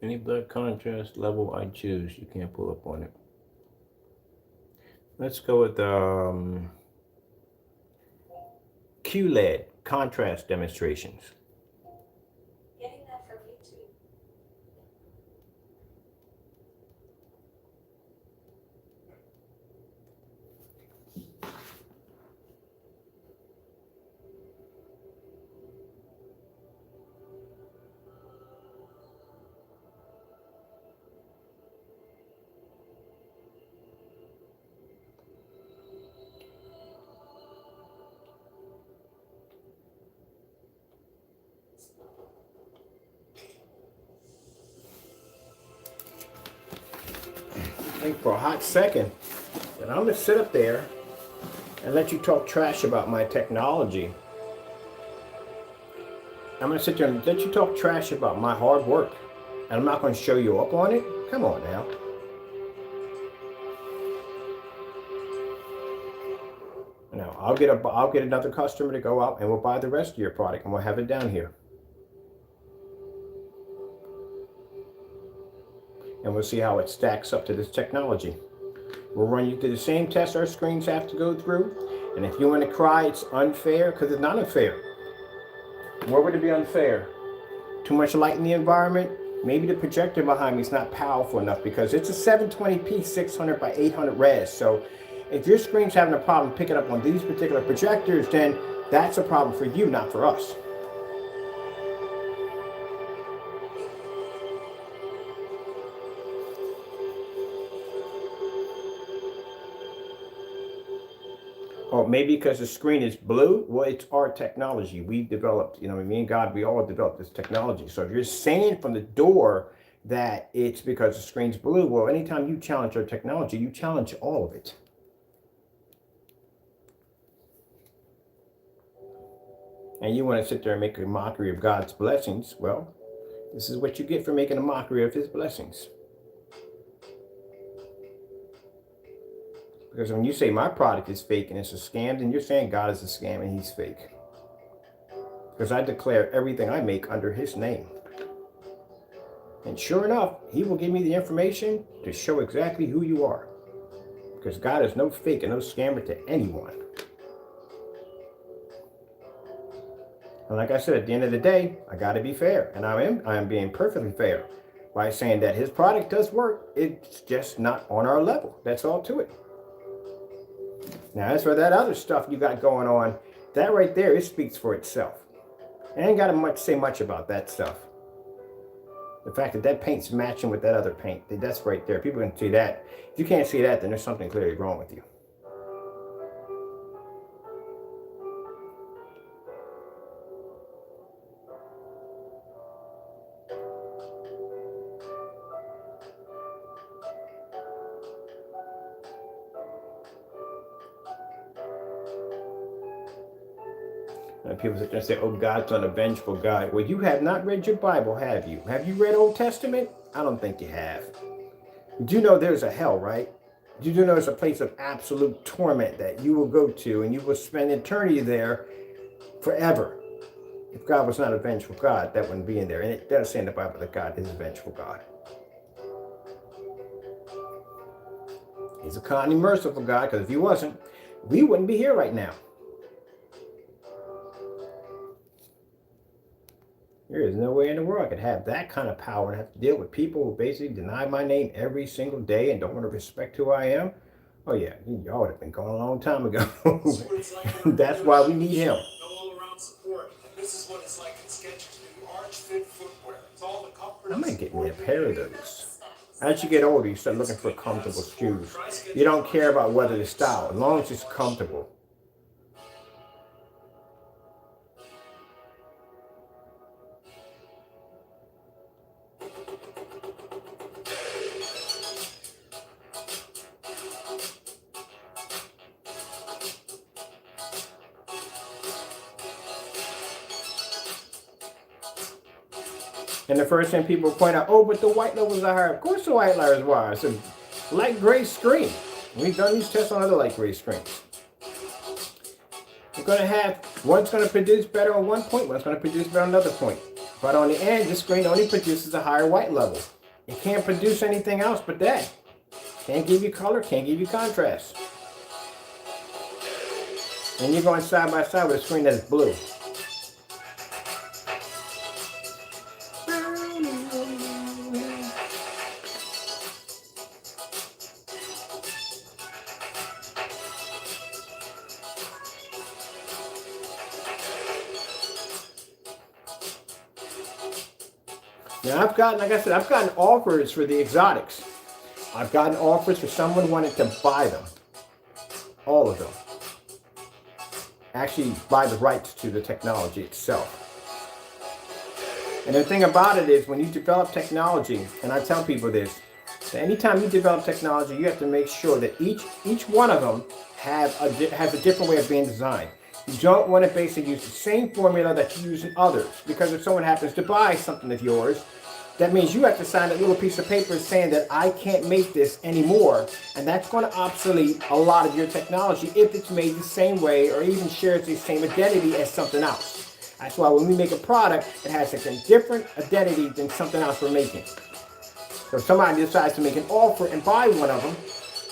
Any blood contrast level I choose, you can't pull up on it. Let's go with QLED contrast demonstrations. Getting that from YouTube. I think for a hot second that I'm gonna sit up there and let you talk trash about my technology. I'm gonna sit there and let you talk trash about my hard work, and I'm not gonna show you up on it. Come on now. Now I'll get another customer to go out and we'll buy the rest of your product and we'll have it down here. And we'll see how it stacks up to this technology. We'll run you through the same tests our screens have to go through. And if you want to cry it's unfair, because it's not unfair. Where would it be unfair? Too much light in the environment? Maybe the projector behind me is not powerful enough because it's a 720p 600 by 800 res. So if your screen's having a problem picking up on these particular projectors, then that's a problem for you, not for us. Or maybe because the screen is blue. Well, it's our technology. We developed, me and God, we all developed this technology. So if you're saying from the door that it's because the screen's blue, well, anytime you challenge our technology, you challenge all of it. And you want to sit there and make a mockery of God's blessings. Well, this is what you get for making a mockery of his blessings. Because when you say my product is fake and it's a scam, then you're saying God is a scam and he's fake. Because I declare everything I make under his name. And sure enough, he will give me the information to show exactly who you are. Because God is no fake and no scammer to anyone. And like I said, at the end of the day, I got to be fair. And I am being perfectly fair by saying that his product does work. It's just not on our level. That's all to it. Now, as for that other stuff you got going on, that right there, it speaks for itself. I ain't got to say much about that stuff. The fact that that paint's matching with that other paint, that's right there. People can see that. If you can't see that, then there's something clearly wrong with you. And people sit there and say, oh, God's an vengeful God. Well, you have not read your Bible, have you? Have you read Old Testament? I don't think you have. You do know there's a hell, right? You do know there's a place of absolute torment that you will go to and you will spend eternity there forever. If God was not a vengeful God, that wouldn't be in there. And it does say in the Bible that God is a vengeful God. He's a kindly merciful God, because if he wasn't, we wouldn't be here right now. There is no way in the world I could have that kind of power and have to deal with people who basically deny my name every single day and don't want to respect who I am. Oh yeah, y'all would have been gone a long time ago. That's why we need him. This is what it's like in Skechers' new Arch Fit footwear. It's all the comfort. I might get me a pair of those. As you get older, you start looking for comfortable shoes. You don't care about whether it's style, as long as it's comfortable. And the first thing people point out, oh, but the white levels are higher. Of course the white levels are higher. It's a light gray screen. We've done these tests on other light gray screens. You're going to have, one's going to produce better on one point, one's going to produce better on another point. But on the end, the screen only produces a higher white level. It can't produce anything else but that. Can't give you color, can't give you contrast. And you're going side by side with a screen that's blue. Now I've gotten, like I said, I've gotten offers for the exotics. I've gotten offers for someone wanting to buy them. All of them. Actually buy the rights to the technology itself. And the thing about it is, when you develop technology, and I tell people this, that anytime you develop technology, you have to make sure that each one of them has a different way of being designed. You don't want to basically use the same formula that you use in others, because if someone happens to buy something of yours, that means you have to sign a little piece of paper saying that I can't make this anymore, and that's going to obsolete a lot of your technology if it's made the same way or even shares the same identity as something else. That's why when we make a product, it has a different identity than something else we're making. So if somebody decides to make an offer and buy one of them,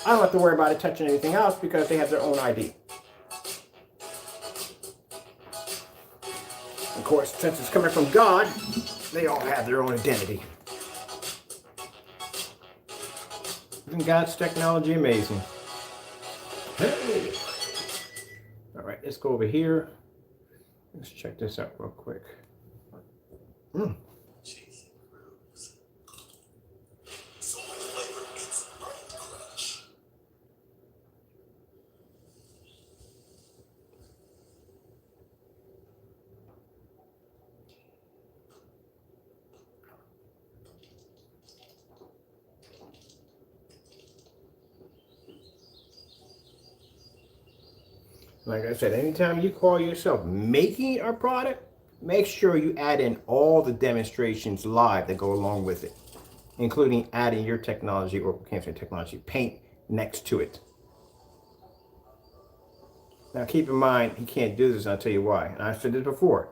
I don't have to worry about it touching anything else because they have their own ID. Of course, since it's coming from God, they all have their own identity. Isn't God's technology amazing? Hey. All right, let's go over here. Let's check this out real quick. Cheesy grooves. So much flavor, it's crunch. Like I said, anytime you call yourself making a product, make sure you add in all the demonstrations live that go along with it, including adding your technology, or can't say technology, paint next to it. Now keep in mind, he can't do this, and I'll tell you why. And I've said this before.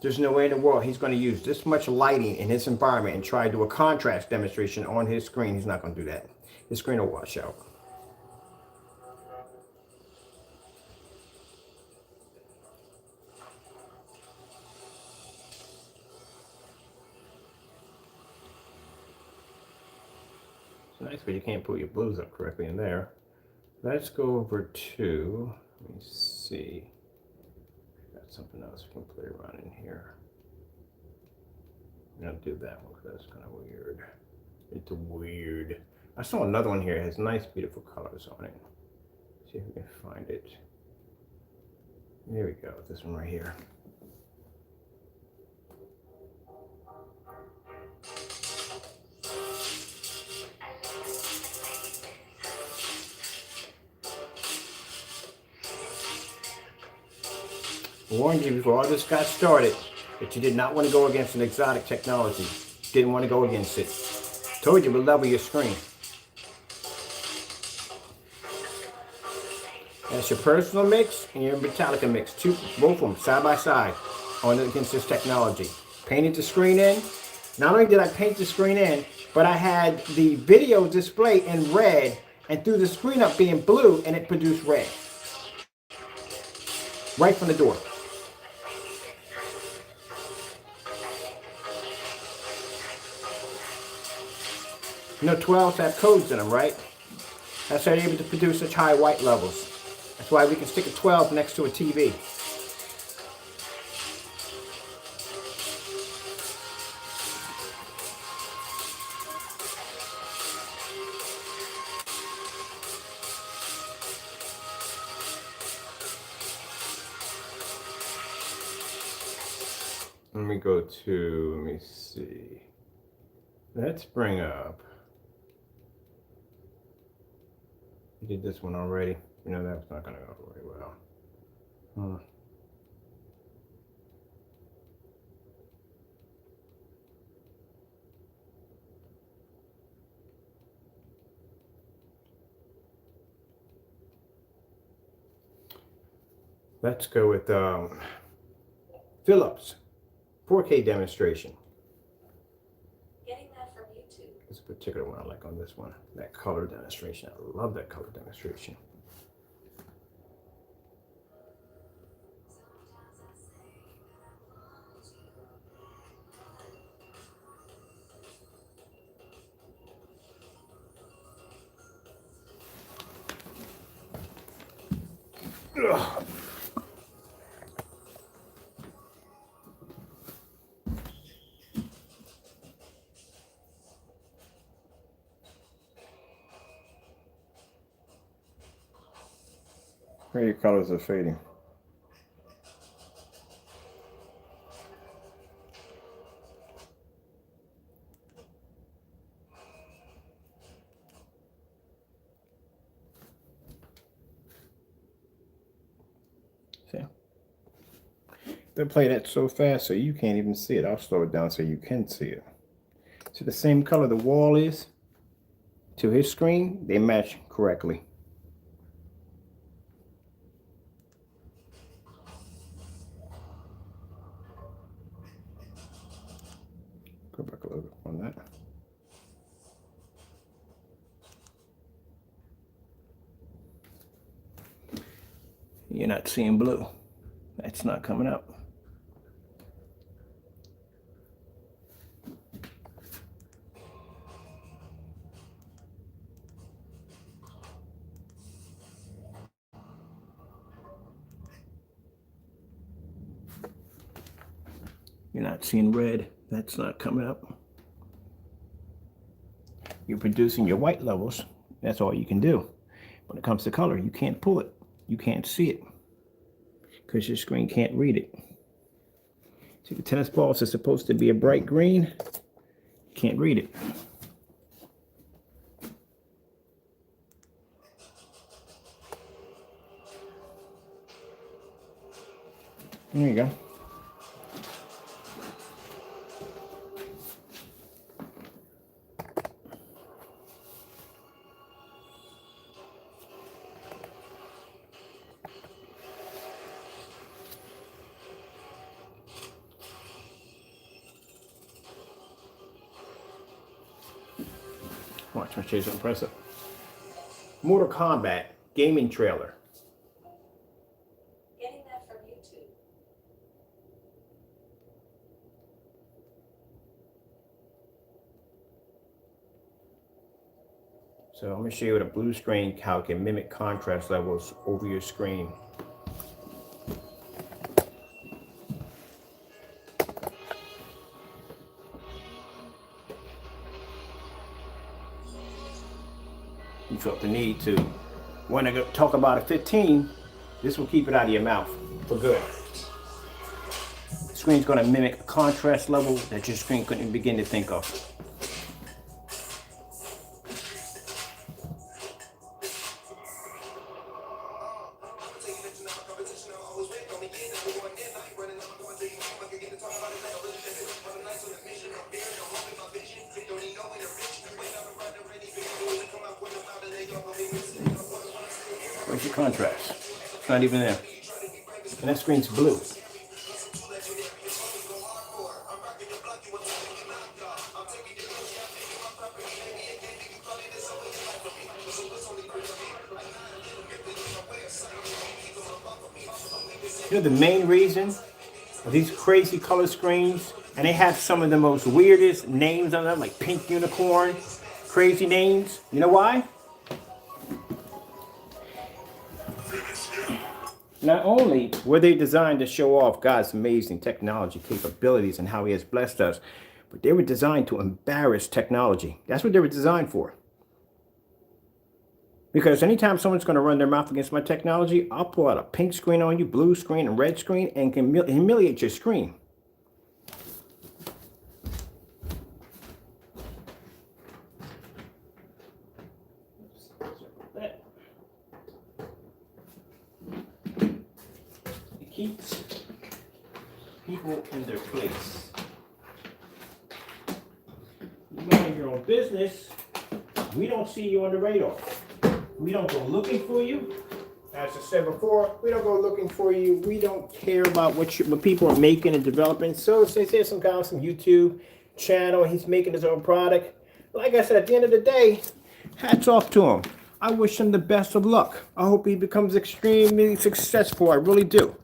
There's no way in the world he's going to use this much lighting in his environment and try to do a contrast demonstration on his screen. He's not going to do that. His screen will wash out. It's nice, but you can't put your blues up correctly in there. Let's go over to, let me see. Got something else we can play around in here. I'm gonna do that one because that's kind of weird. It's weird. I saw another one here. It has nice, beautiful colors on it. See if we can find it. There we go. This one right here. I warned you before all this got started that you did not want to go against an exotic technology. Didn't want to go against it. Told you to level your screen. That's your personal mix and your Metallica mix. Both of them side by side. against this technology. Painted the screen in. Not only did I paint the screen in, but I had the video display in red and threw the screen up being blue, and it produced red. Right from the door. You know, 12s have codes in them, right? That's how you're able to produce such high white levels. That's why we can stick a 12 next to a TV. Let me go to, let me see. Let's bring up. We did this one already. You know, that's not going to go very well. Let's go with Philips 4K demonstration. Getting that from YouTube. There's a particular one I like on this one. That color demonstration. I love that color demonstration. Ugh. Where your colors are fading. See? They play that so fast so you can't even see it. I'll slow it down so you can see it. So the same color the wall is to his screen, they match correctly. Go back a little bit on that. You're not seeing blue. That's not coming up. You're not seeing red. That's not coming up. You're producing your white levels. That's all you can do. When it comes to color, you can't pull it. You can't see it because your screen can't read it. See, the tennis balls are supposed to be a bright green. Can't read it. There you go. Watch my chase and press it. Mortal Kombat gaming trailer. Getting that from YouTube. So I'm going to show you with a blue screen how it can mimic contrast levels over your screen. You felt the need to, when I talk about a 15, this will keep it out of your mouth for good. The screen's going to mimic a contrast level that your screen couldn't begin to think of. Where's your contrast? It's not even there. And that screen's blue. You know the main reason of these crazy color screens, and they have some of the most weirdest names on them, like pink unicorn, crazy names. You know why? Not only were they designed to show off God's amazing technology capabilities and how he has blessed us, but they were designed to embarrass technology. That's what they were designed for. Because anytime someone's going to run their mouth against my technology, I'll pull out a pink screen on you, blue screen, and red screen, and can humiliate your screen. It keeps people in their place. You mind your own business. We don't see you on the radar. We don't go looking for you. As I said before, we don't go looking for you. We don't care about what people are making and developing. So since there's some guy on some YouTube channel, he's making his own product. Like I said, at the end of the day, hats off to him. I wish him the best of luck. I hope he becomes extremely successful. I really do.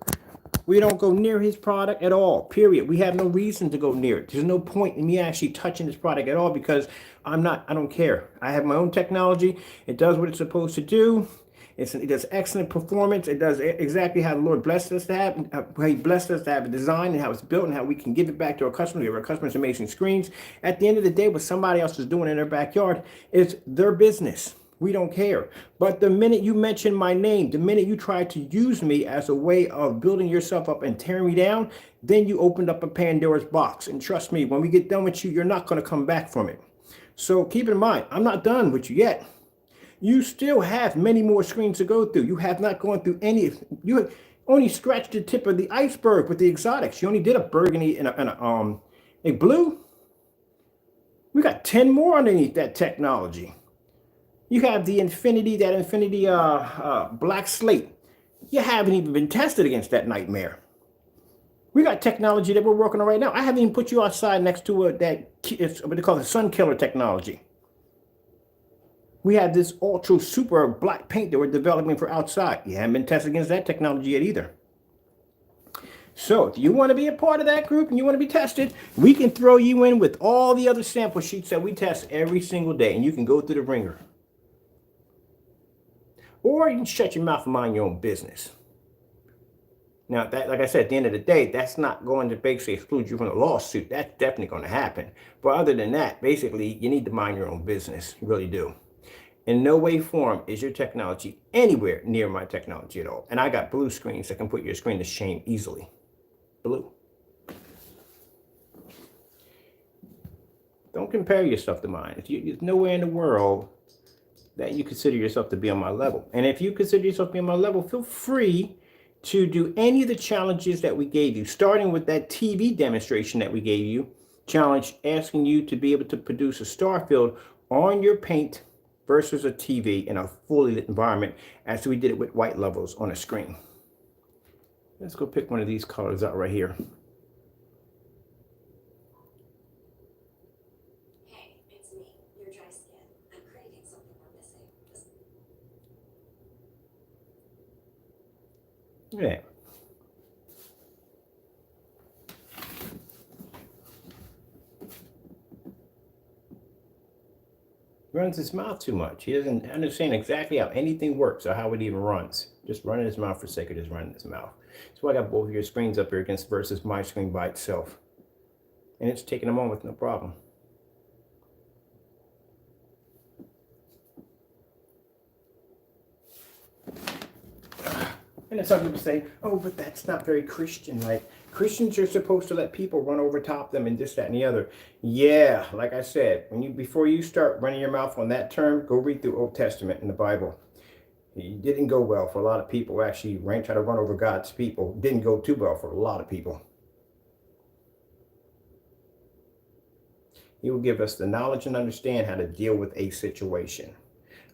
We don't go near his product at all, period. We have no reason to go near it. There's no point in me actually touching this product at all because I don't care. I have my own technology. It does what it's supposed to do. It does excellent performance. It does exactly how the Lord blessed us to have, how he blessed us to have a design and how it's built and how we can give it back to our customers. Give our customers amazing screens. At the end of the day, what somebody else is doing in their backyard is their business. We don't care. But the minute you mention my name, the minute you try to use me as a way of building yourself up and tearing me down, then you opened up a Pandora's box. And trust me, when we get done with you, you're not going to come back from it. So keep in mind, I'm not done with you yet. You still have many more screens to go through. You have not gone through any. You only scratched the tip of the iceberg with the exotics. You only did a burgundy and a blue. We got 10 more underneath that technology. You have the infinity black slate. You haven't even been tested against that nightmare. We got technology that we're working on right now. I haven't even put you outside next to what they call the sun killer technology. We have this ultra super black paint that we're developing for outside. You haven't been tested against that technology yet either. So if you want to be a part of that group and you want to be tested, we can throw you in with all the other sample sheets that we test every single day, and you can go through the ringer. Or you can shut your mouth and mind your own business. Now, that, like I said, at the end of the day, that's not going to basically exclude you from the lawsuit. That's definitely going to happen. But other than that, basically, you need to mind your own business. You really do. In no way, form is your technology anywhere near my technology at all. And I got blue screens that can put your screen to shame easily. Blue. Don't compare yourself to mine. There's nowhere in the world that you consider yourself to be on my level. And if you consider yourself to be on my level, feel free to do any of the challenges that we gave you, starting with that TV demonstration that we gave you, challenge asking you to be able to produce a star field on your paint versus a TV in a fully lit environment, as we did it with white levels on a screen. Let's go pick one of these colors out right here. Hey, it's me, your dry skin. I'm craving something we're missing. Yeah. Runs his mouth too much. He doesn't understand exactly how anything works or how it even runs. Just running his mouth for the sake of just running his mouth. That's why I got both of your screens up here against versus my screen by itself. And it's taking them on with no problem. And then some people say, oh, but that's not very Christian. Like, Christians are supposed to let people run over top them and this, that, and the other. Yeah, like I said, before you start running your mouth on that term, go read through Old Testament in the Bible. It didn't go well for a lot of people. Actually, try to run over God's people. Didn't go too well for a lot of people. He will give us the knowledge and understand how to deal with a situation.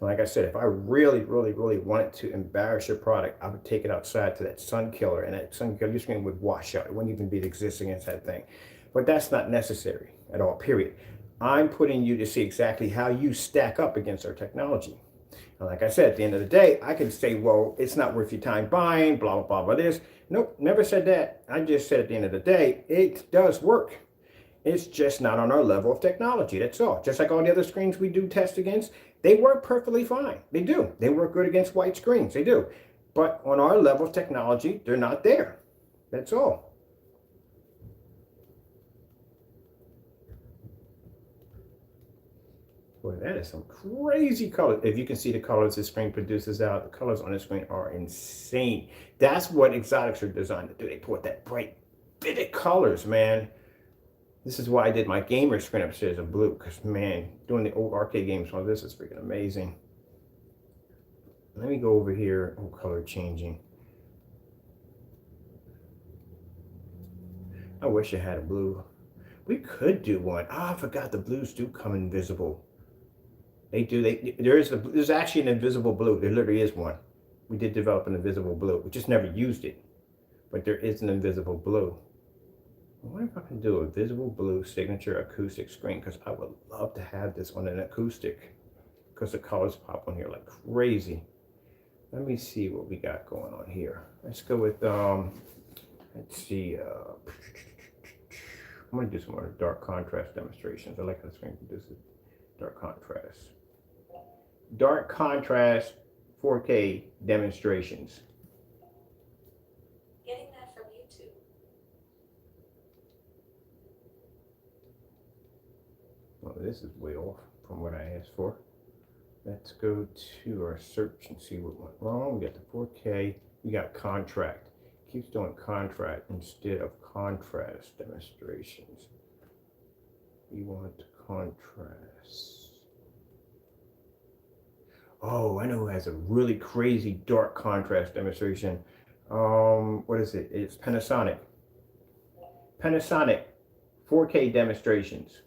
Like I said, if I really, really, really wanted to embarrass your product, I would take it outside to that sun killer, and that sun killer, your screen would wash out. It wouldn't even be existing against that thing. But that's not necessary at all, period. I'm putting you to see exactly how you stack up against our technology. And like I said, at the end of the day, I can say, well, it's not worth your time buying, blah, blah, blah, blah, this. Nope, never said that. I just said at the end of the day, it does work. It's just not on our level of technology. That's all. Just like all the other screens we do test against, they work perfectly fine. They do. They work good against white screens. They do. But on our level of technology, they're not there. That's all. Boy, that is some crazy color. If you can see the colors the screen produces out, the colors on the screen are insane. That's what exotics are designed to do. They put that bright, vivid colors, man. This is why I did my gamer screen upstairs in blue, because, man, doing the old arcade games on this is freaking amazing. Let me go over here. Oh, color changing. I wish I had a blue. We could do one. Ah, I forgot the blues do come invisible. They do. There's actually an invisible blue. There literally is one. We did develop an invisible blue. We just never used it. But there is an invisible blue. I wonder if I can do a visible blue signature acoustic screen, because I would love to have this on an acoustic, because the colors pop on here like crazy. Let me see what we got going on here. Let's go with let's see. I'm gonna do some more dark contrast demonstrations. I like how the screen produces dark contrast. Dark contrast 4K demonstrations. Getting that from YouTube. Well, this is way off from what I asked for. Let's go to our search and see what went wrong. We got the 4K. We got contract. Keeps doing contract instead of contrast demonstrations. We want contrast. Oh, I know who has a really crazy dark contrast demonstration. What is it? It's Panasonic. Panasonic 4K demonstrations.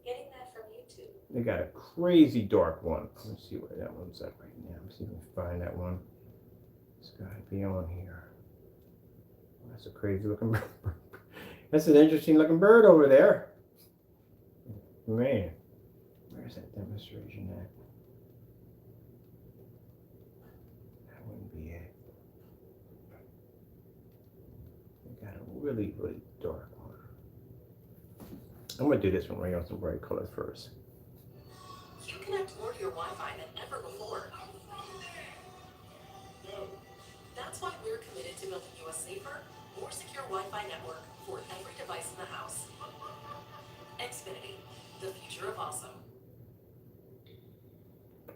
Getting that from YouTube. They got a crazy dark one. Let's see where that one's at right now. Let's see if we can find that one. It's got to be on here. That's a crazy looking bird. That's an interesting looking bird over there. Man, where's that demonstration at? That wouldn't be it. We got a really, really dark one. I'm going to do this one right on some bright colors first. You connect more to your Wi-Fi than ever before. That's why we're committed to building you a safer, more secure Wi-Fi network for every device in the house. Xfinity, the future of awesome.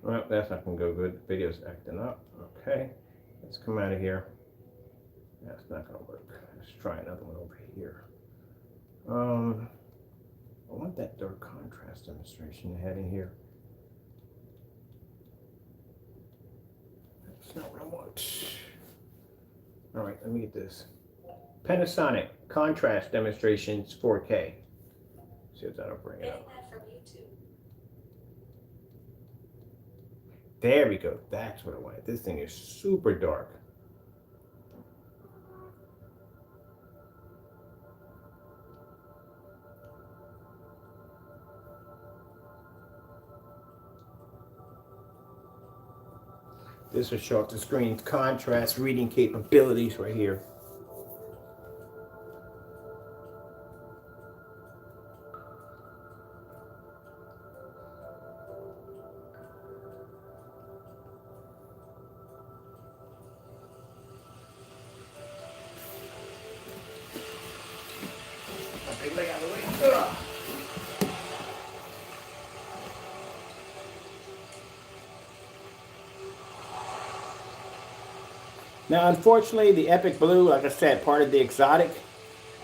Well, that's not going to go good. The video's acting up. Okay, let's come out of here. That's not going to work. Let's try another one over here. I want that dark contrast demonstration they had in here. That's not what I want. All right, let me get this. Panasonic contrast demonstrations 4K. See if that'll bring it Getting up. that from YouTube. There we go. That's what I wanted. This thing is super dark. This will show up the screen's contrast reading capabilities right here. Okay, lay out of the way. Ugh. Now, unfortunately, the Epic Blue, like I said, part of the Exotic,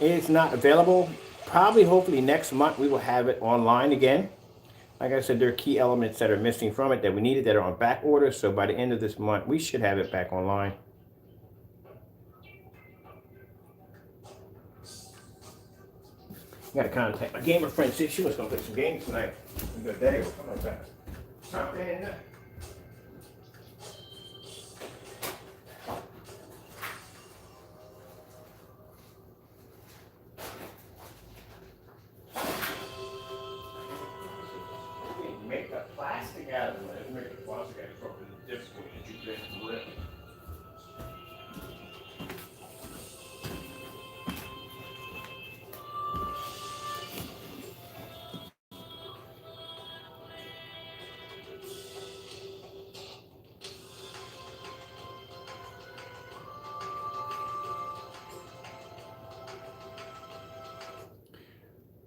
is not available. Probably, hopefully, next month we will have it online again. Like I said, there are key elements that are missing from it that we needed that are on back order. So by the end of this month, we should have it back online. Got to contact my gamer friend, see if she was going to play some games tonight. Good day. Come on back. Stop playing that. Make the plastic out of it. Make the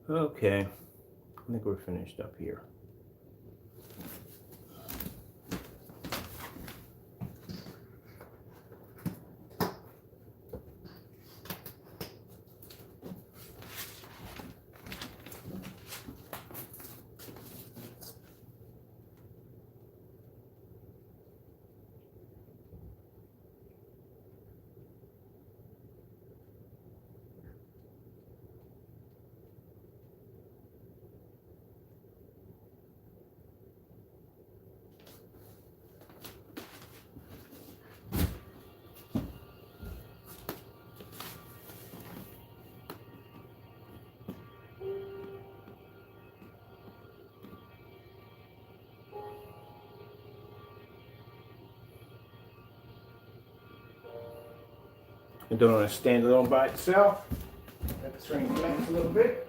Okay, I think we're finished up here. I don't want to stand alone by itself. Let the swing flex a little bit.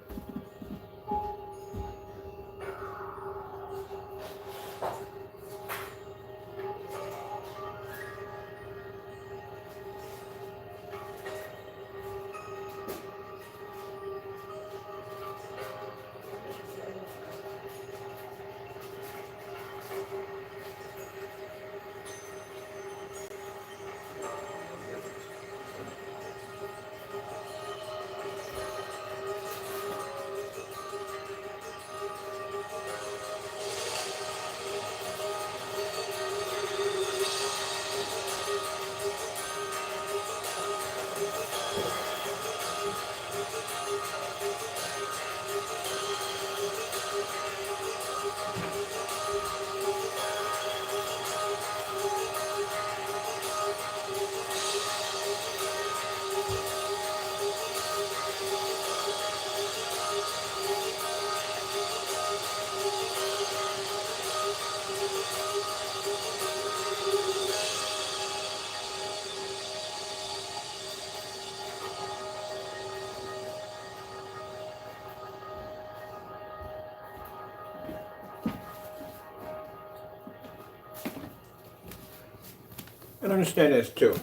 And understand this too.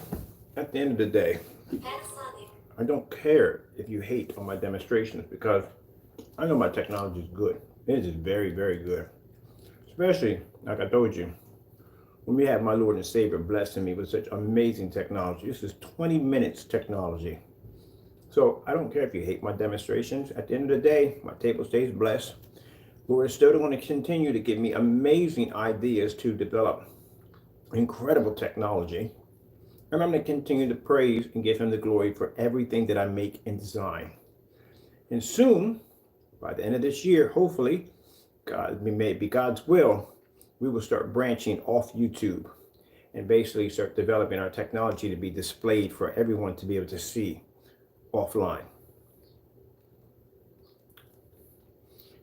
At the end of the day, Panasonic. I don't care if you hate on my demonstrations because I know my technology is good. It is very, very good. Especially, like I told you, when we have my Lord and Savior blessing me with such amazing technology. This is 20 minutes technology. So I don't care if you hate my demonstrations. At the end of the day, my table stays blessed. Lord is still going to continue to give me amazing ideas to develop incredible technology. And I'm going to continue to praise and give him the glory for everything that I make and design. And soon, by the end of this year, hopefully, God, may it be God's will, we will start branching off YouTube and basically start developing our technology to be displayed for everyone to be able to see offline.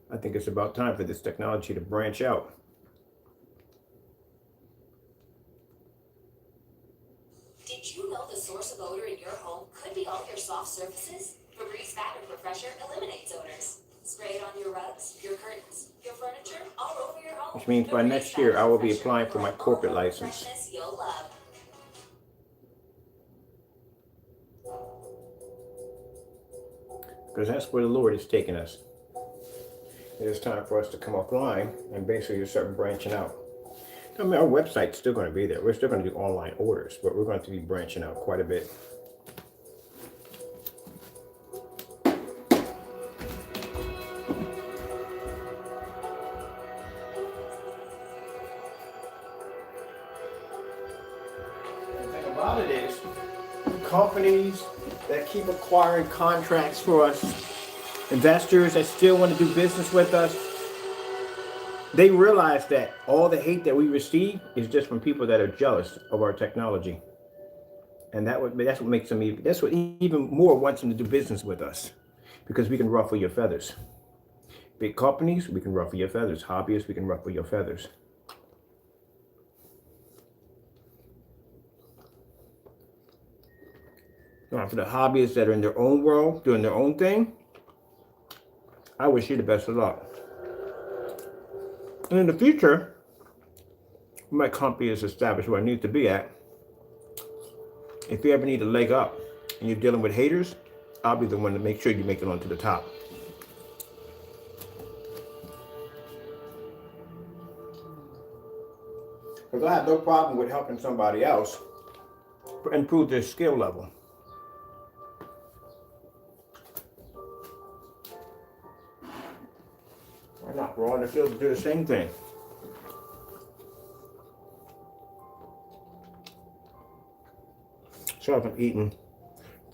I think it's about time for this technology to branch out. Did you know the source of odor in your home could be all your soft surfaces? Febreze Fabric Refresher eliminates odors. Spray it on your rugs, your curtains, your furniture, all over your home. Which means by next year, I will be applying for my corporate license. Freshness you'll love. Because that's where the Lord is taking us. It is time for us to come offline and basically start branching out. I mean, our website's still going to be there. We're still going to do online orders, but we're going to be branching out quite a bit. The thing about it is, companies that keep acquiring contracts for us, investors that still want to do business with us, they realize that all the hate that we receive is just from people that are jealous of our technology. And that's what makes them even, that's what even more wants them to do business with us, because we can ruffle your feathers. Big companies, we can ruffle your feathers. Hobbyists, we can ruffle your feathers. Now, for the hobbyists that are in their own world, doing their own thing, I wish you the best of luck. And in the future, when my company is established where I need to be at, if you ever need a leg up and you're dealing with haters, I'll be the one to make sure you make it onto the top. Because I have no problem with helping somebody else improve their skill level. Why not? We're on the field to do the same thing. So I've been eating.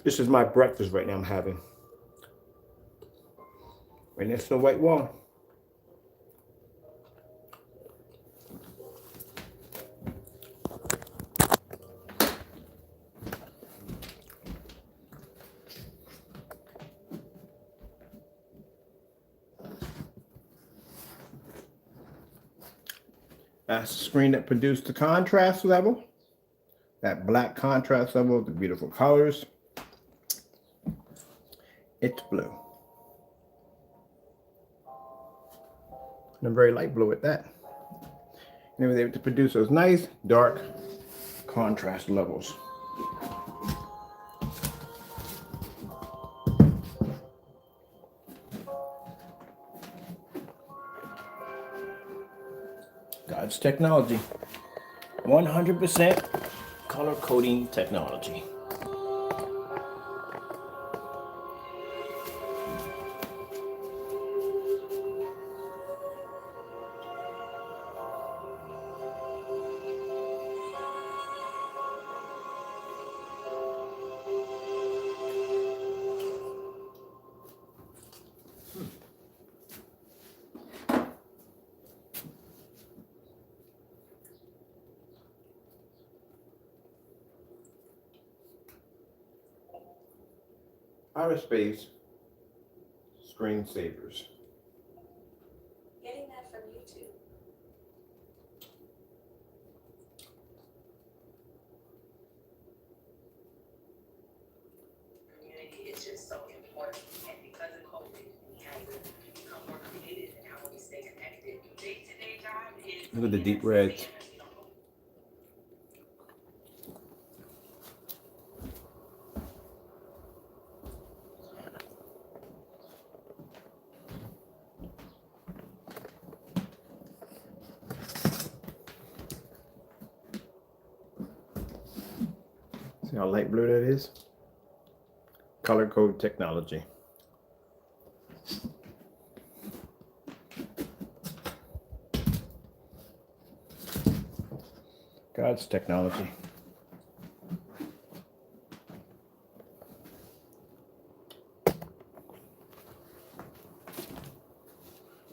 This is my breakfast right now I'm having. And it's the white wall. That's the screen that produced the contrast level. That black contrast level, the beautiful colors. It's blue. And a very light blue at that. And it was able to produce those nice, dark contrast levels. God's technology. 100% color coding technology. Outer space screensavers. Getting that from YouTube. Community is just so important, and because of COVID, we have to become more creative in how we stay connected. Day-to-day job is Look at the deep reds. See how light blue that is? Color code technology. God's technology.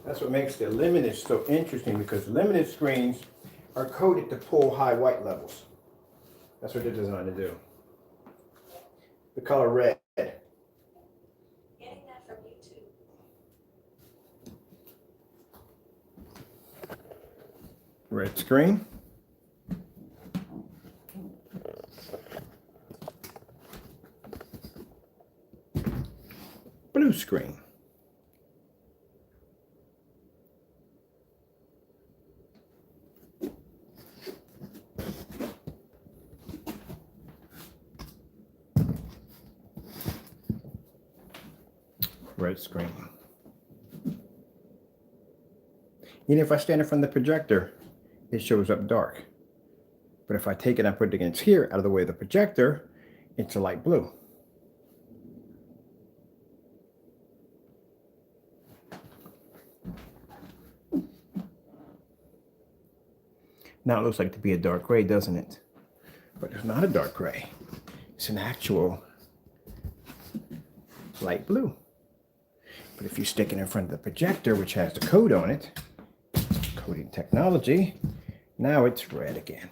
That's what makes the limited so interesting, because limited screens are coded to pull high white levels. That's what they're designed to do. The color red. Getting that from YouTube. Red screen. Blue screen. Red screen. Even if I stand in front of the projector, it shows up dark. But if I take it and put it against here, out of the way of the projector, it's a light blue. Now it looks like to be a dark gray, doesn't it? But it's not a dark gray. It's an actual light blue. But if you stick it in front of the projector, which has the code on it, coding technology, now it's red again.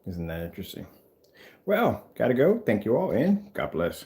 Isn't that interesting? Well, gotta go. Thank you all, and God bless.